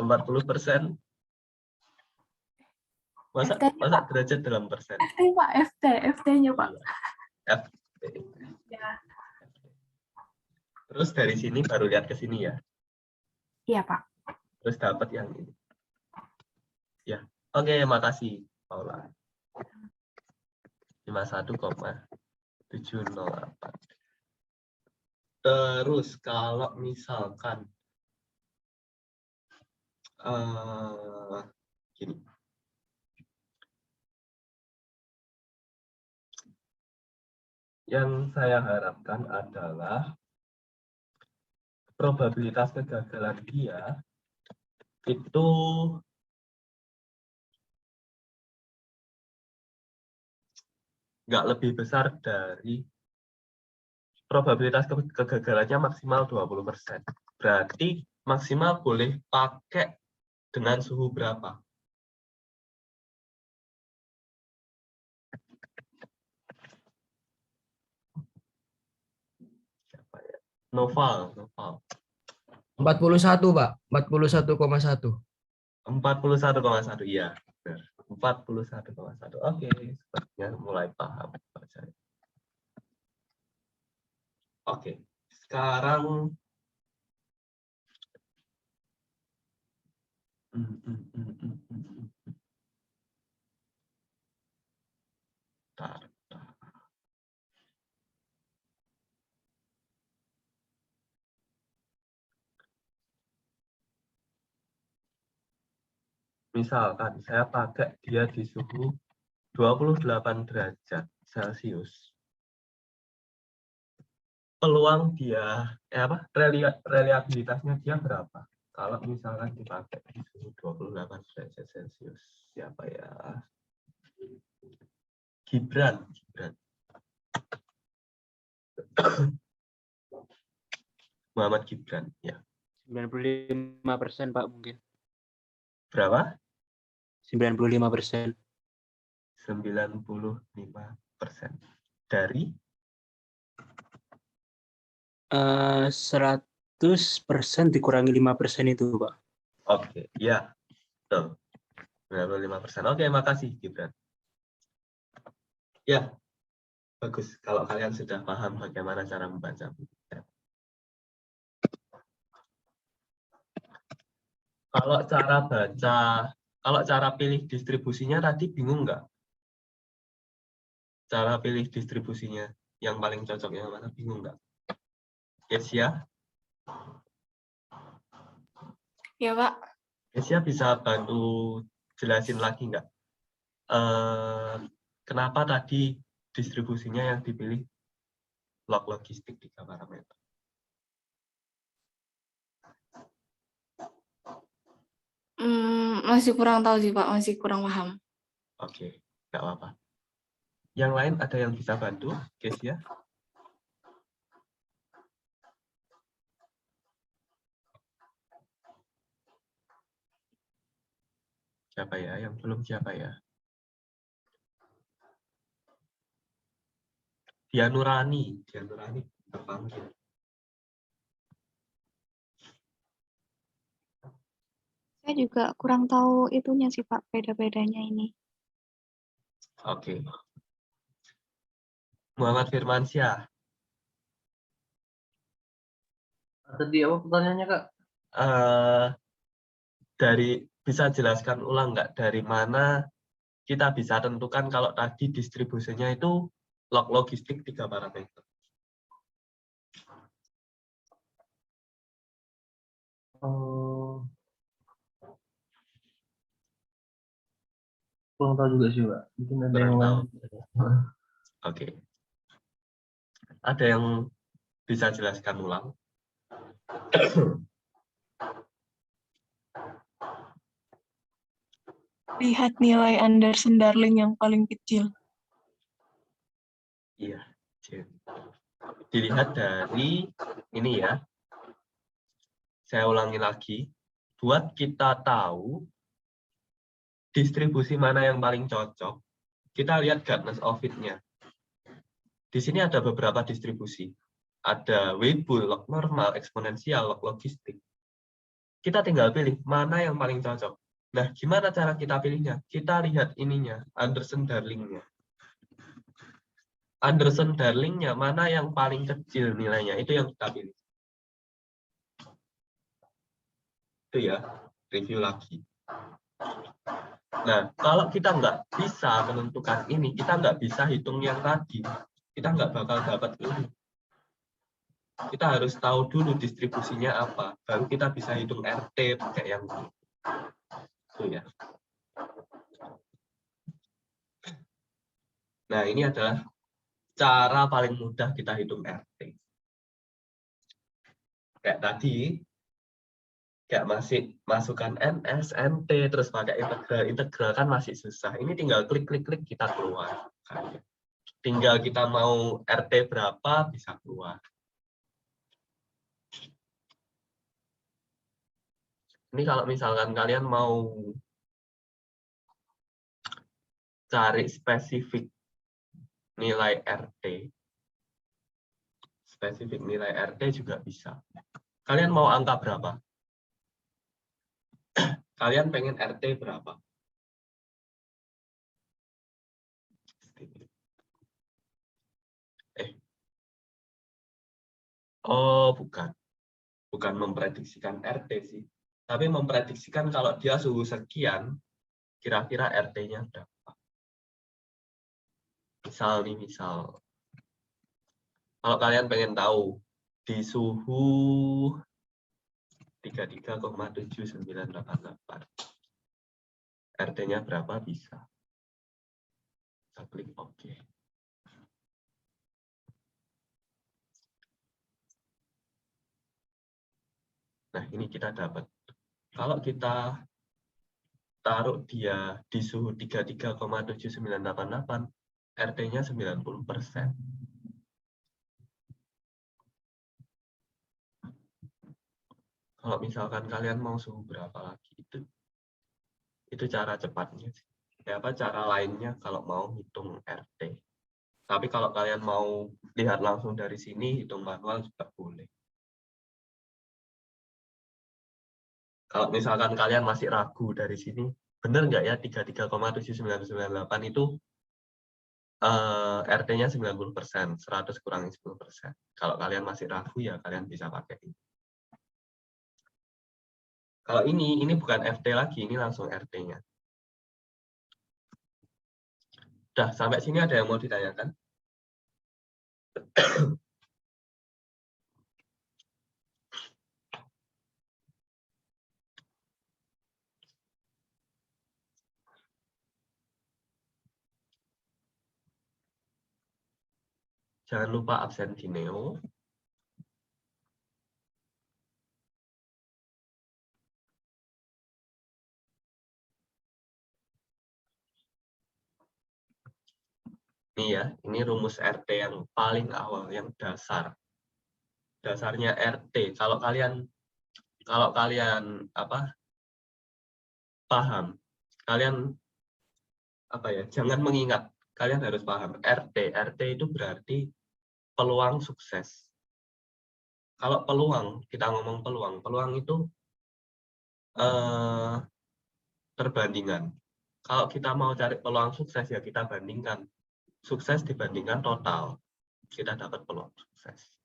40%. Masa FT-nya, Pak. derajat dalam persen? FT, Pak. FT-nya, Pak. Iya. FT. Ya. Terus dari sini baru lihat ke sini ya. Iya, Pak. Terus dapat yang ini. Ya. Oke, makasih Paula. 51,708. Terus kalau misalkan gini. Yang saya harapkan adalah probabilitas kegagalan dia itu nggak lebih besar dari probabilitas kegagalannya maksimal 20%. Berarti maksimal boleh pakai dengan suhu berapa? Siapa ya? Noval. 41, Pak. 41,1. 41,1, iya. Benar. 41,1. Oke, sepertinya mulai paham. Oke, sekarang Bentar. Misalkan saya pakai dia di suhu 28 derajat Celcius. Peluang dia, reliabilitasnya dia berapa? Kalau misalkan dipakai di suhu 28 derajat Celcius. Siapa ya? Gibran. Muhammad Gibran, ya. 95% Pak mungkin. Berapa? 95%. 95%. Dari? 100% dikurangi 5% itu, Pak. Oke, ya. Betul. 95%. Oke, makasih Gibran. Ya, bagus. Kalau kalian sudah paham bagaimana cara membaca buku. Kalau cara pilih distribusinya tadi bingung nggak? Cara pilih distribusinya yang paling cocok yang mana, bingung nggak? Kesia? Ya, Pak. Kesia bisa bantu jelasin lagi nggak? Kenapa tadi distribusinya yang dipilih log logistik 3 parameter? Masih kurang tahu sih, Pak. Masih kurang paham. Oke, nggak apa-apa. Yang lain ada yang bisa bantu, Kesia? Siapa ya? Yang belum siapa ya? Dia Nurani terpanggil. Saya juga kurang tahu itunya sih Pak, beda-bedanya ini. Oke. Muhammad Firmansyah. Tadi apa pertanyaannya, Kak? Bisa jelaskan ulang nggak dari mana kita bisa tentukan kalau tadi distribusinya itu log logistik 3 parameter? Kurang tahu juga sih, Pak. Mungkin ada Kurang yang tahu. lain. Oke. Ada yang bisa jelaskan ulang? Lihat nilai Anderson-Darling yang paling kecil. Iya. Dilihat dari ini ya. Saya ulangi lagi. Buat kita tahu distribusi mana yang paling cocok, kita lihat Gartner of Fit-nya. Di sini ada beberapa distribusi. Ada Weibull, log normal, eksponensial, log logistik. Kita tinggal pilih mana yang paling cocok. Nah, gimana cara kita pilihnya? Kita lihat ininya, Anderson-Darling-nya. Anderson-Darling-nya mana yang paling kecil nilainya, itu yang kita pilih. Itu ya, review lagi. Nah, kalau kita nggak bisa menentukan ini, kita nggak bisa hitung yang tadi. Kita nggak bakal dapat ini. Kita harus tahu dulu distribusinya apa, baru kita bisa hitung RT pakai yang ini. Itu ya. Nah, ini adalah cara paling mudah kita hitung RT. Kayak tadi, kayak masih masukkan NS, NT, terus pakai integral kan masih susah. Ini tinggal klik kita keluar. Tinggal kita mau RT berapa, bisa keluar. Ini kalau misalkan kalian mau cari spesifik nilai RT, spesifik nilai RT juga bisa. Kalian mau angka berapa? Kalian pengen RT berapa? Oh, bukan. Bukan memprediksikan RT sih. Tapi memprediksikan kalau dia suhu sekian, kira-kira RT-nya berapa. Misal nih, kalau kalian pengen tahu di suhu 33,7988, RT-nya berapa bisa. Kita klik OK. Nah, ini kita dapat. Kalau kita taruh dia di suhu 33,7988, RT-nya 90%. Kalau misalkan kalian mau suhu berapa lagi, itu cara cepatnya. Apa cara lainnya kalau mau hitung RT. Tapi kalau kalian mau lihat langsung dari sini, hitung manual juga boleh. Kalau misalkan kalian masih ragu dari sini, benar nggak ya 33,7998 itu RT-nya 90%, 100 kurangi 10%. Kalau kalian masih ragu ya kalian bisa pakai ini. Kalau ini bukan FT lagi, ini langsung RT-nya. Udah, sampai sini ada yang mau ditanyakan? Jangan lupa absen di Neo. Ini ya, ini rumus RT yang paling awal, yang dasar. Dasarnya RT. Kalau kalian paham, kalian jangan mengingat, kalian harus paham RT itu berarti peluang sukses. Kalau peluang, kita ngomong peluang itu perbandingan. Kalau kita mau cari peluang sukses ya kita bandingkan sukses dibandingkan total, kita dapat peluang sukses.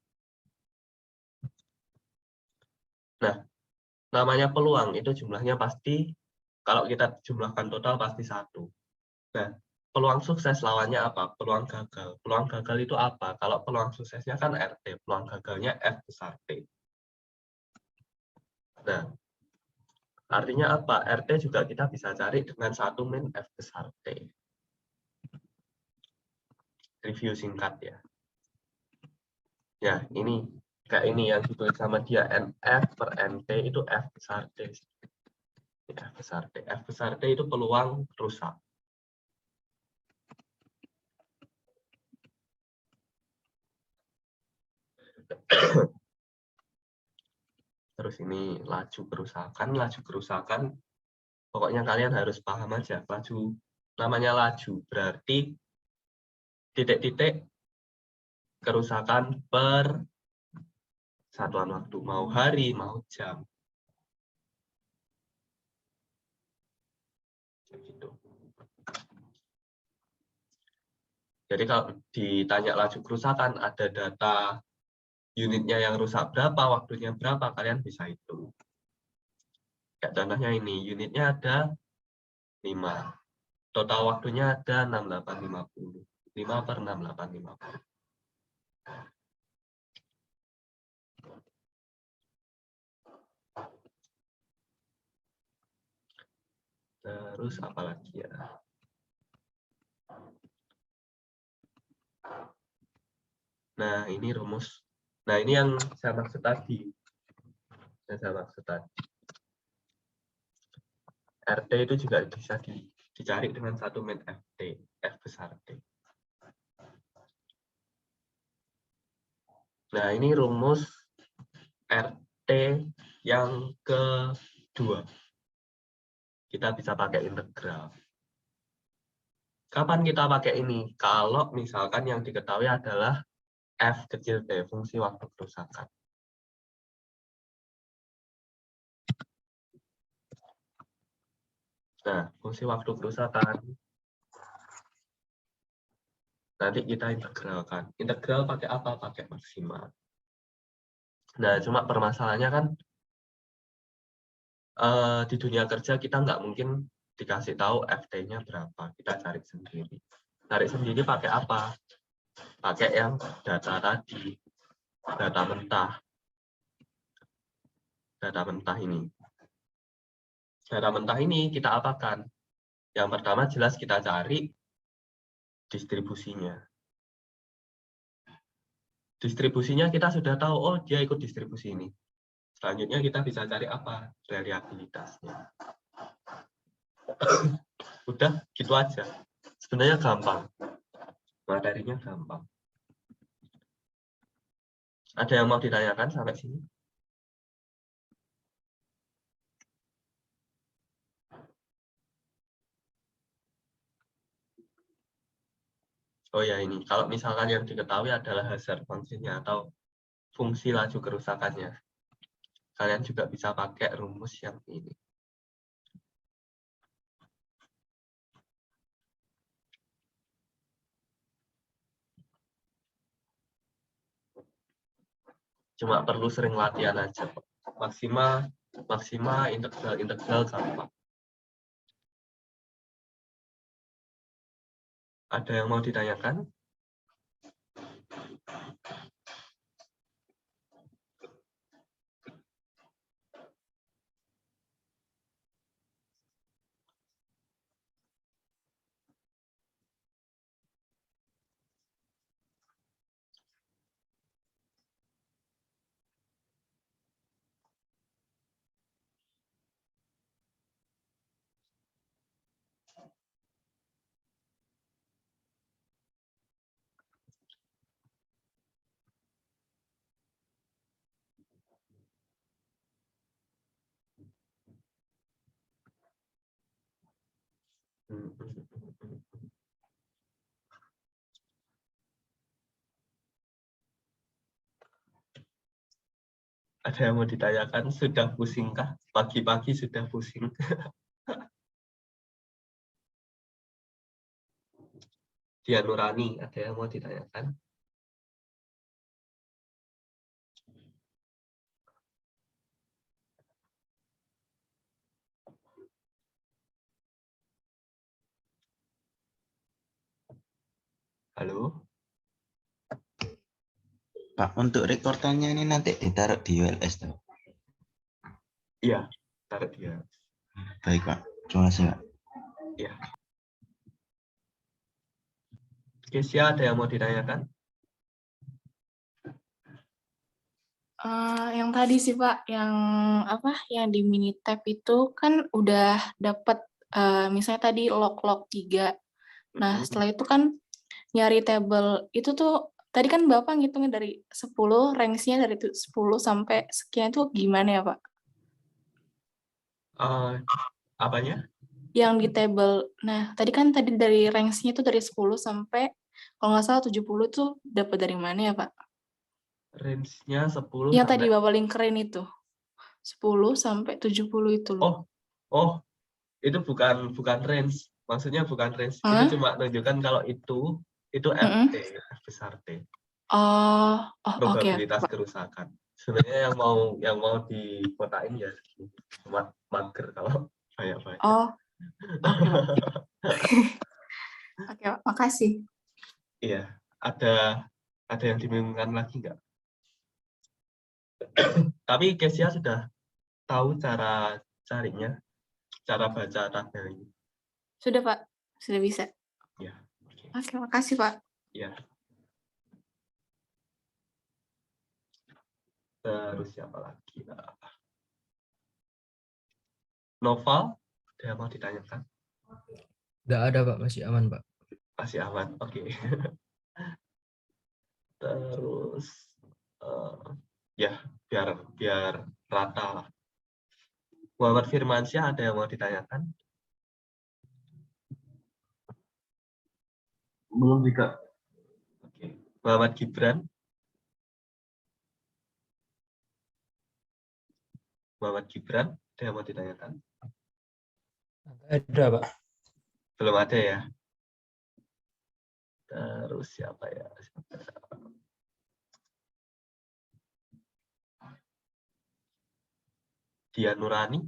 Nah, namanya peluang itu jumlahnya pasti, kalau kita jumlahkan total pasti 1. Nah, peluang sukses lawannya apa? Peluang gagal. Peluang gagal itu apa? Kalau peluang suksesnya kan RT, peluang gagalnya F besar T. Nah, artinya apa? RT juga kita bisa cari dengan 1 min F besar T. Review singkat ya. Ya, ini kayak ini yang ditulis sama dia NF per NT itu F besar T. Ini F besar T. F besar T itu peluang rusak. Terus ini laju kerusakan. Pokoknya kalian harus paham aja, laju namanya laju berarti titik-titik kerusakan per satuan waktu, mau hari, mau jam. Gitu. Jadi kalau ditanya laju kerusakan, ada data unitnya yang rusak berapa, waktunya berapa, kalian bisa hitung. Kayak contohnya ini, unitnya ada 5. Total waktunya ada 6850. 5 per 6850. Terus apa lagi ya? Nah, ini rumus. Nah, ini yang saya maksud tadi. RT itu juga bisa dicari dengan satu min FT, F besar T. Nah, ini rumus RT yang kedua. Kita bisa pakai integral. Kapan kita pakai ini? Kalau misalkan yang diketahui adalah F kecil T, fungsi waktu kerusakan. Nah, fungsi waktu kerusakan nanti kita integralkan. Integral pakai apa? Pakai maksimal. Nah, cuma permasalahannya kan di dunia kerja kita nggak mungkin dikasih tahu FT-nya berapa. Kita cari sendiri. Cari sendiri pakai apa? Pakai yang data tadi. Data mentah. Data mentah ini. Data mentah ini kita apakan? Yang pertama jelas kita cari distribusinya. Distribusinya kita sudah tahu, oh dia ikut distribusi ini. Selanjutnya kita bisa cari apa? Variabilitasnya. Udah, gitu aja. Sebenarnya gampang. Materinya gampang. Ada yang mau ditanyakan sampai sini? Oh ya ini, kalau misalkan yang diketahui adalah Hazard function-nya atau fungsi laju kerusakannya. Kalian juga bisa pakai rumus yang ini. Cuma perlu sering latihan aja. Maksimal, integral gampang. Ada yang mau ditanyakan? Ada yang mau ditanyakan? Sudah pusingkah? Pagi-pagi sudah pusing. Dia Nurani, ada yang mau ditanyakan? Halo? Pak, untuk rekordannya ini nanti ditaruh di ULS tuh. Iya, taruh dia. Baik Pak, terima kasih Pak. Iya. Kesia, ada yang mau ditanyakan? Yang tadi sih Pak, yang apa? Yang di Minitab itu kan udah dapat misalnya tadi log 3. Nah, setelah itu kan nyari table itu tuh tadi kan Bapak ngitungnya dari 10, range-nya dari 10 sampai sekian itu gimana ya, Pak? Apanya? Yang di table. Nah, tadi dari range-nya itu dari 10 sampai kalau nggak salah 70 tuh dapat dari mana ya, Pak? Range-nya 10 Yang tadi sampai Bapak lingkarin itu. 10 sampai 70 itu loh. Oh, itu bukan range. Maksudnya bukan range. Hah? Itu cuma menunjukkan kalau itu Mm-mm. FT, F besar T. Oh, oke, Probabilitas Pak. kerusakan. Sebenarnya yang mau dikotain ya cuma mager kalau banyak-banyak. Oh, oke, Pak. Oke, Pak. Makasih. Iya, ada yang dibingungkan lagi nggak? Tapi Kesia sudah tahu cara carinya, cara baca tabelnya. Sudah, Pak. Sudah bisa. Ya, Oke, makasih, Pak. ya. Terus siapa lagi? Noval, ada yang mau ditanyakan? Nggak ada Pak, masih aman Pak. Masih aman, oke. Terus, ya biar rata lah. Muhammad Firmansyah ada yang mau ditanyakan? Belum juga. Oke. Muhammad Gibran. Ada yang mau ditanyakan? Ada, Pak. Belum ada ya. Terus siapa ya? Dia Nurani.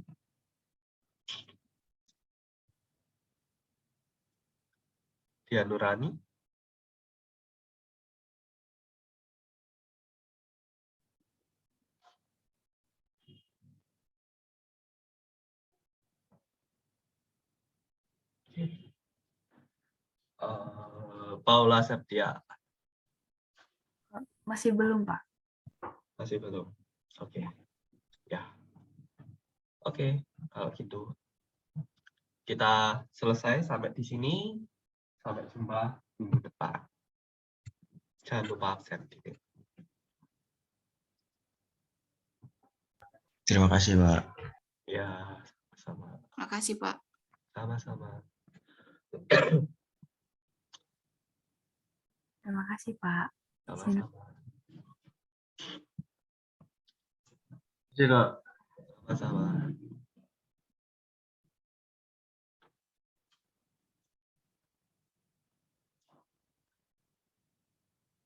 Paula Septia. Masih belum, Pak. Masih belum. Oke. Ya. Oke, kalau gitu kita selesai sampai di sini. Sampai jumpa minggu depan. Jangan lupa absen. Terima kasih, Pak. Ya, sama. Makasih, Pak. Sama-sama. Terima kasih, Pak. Sama-sama. Sama-sama.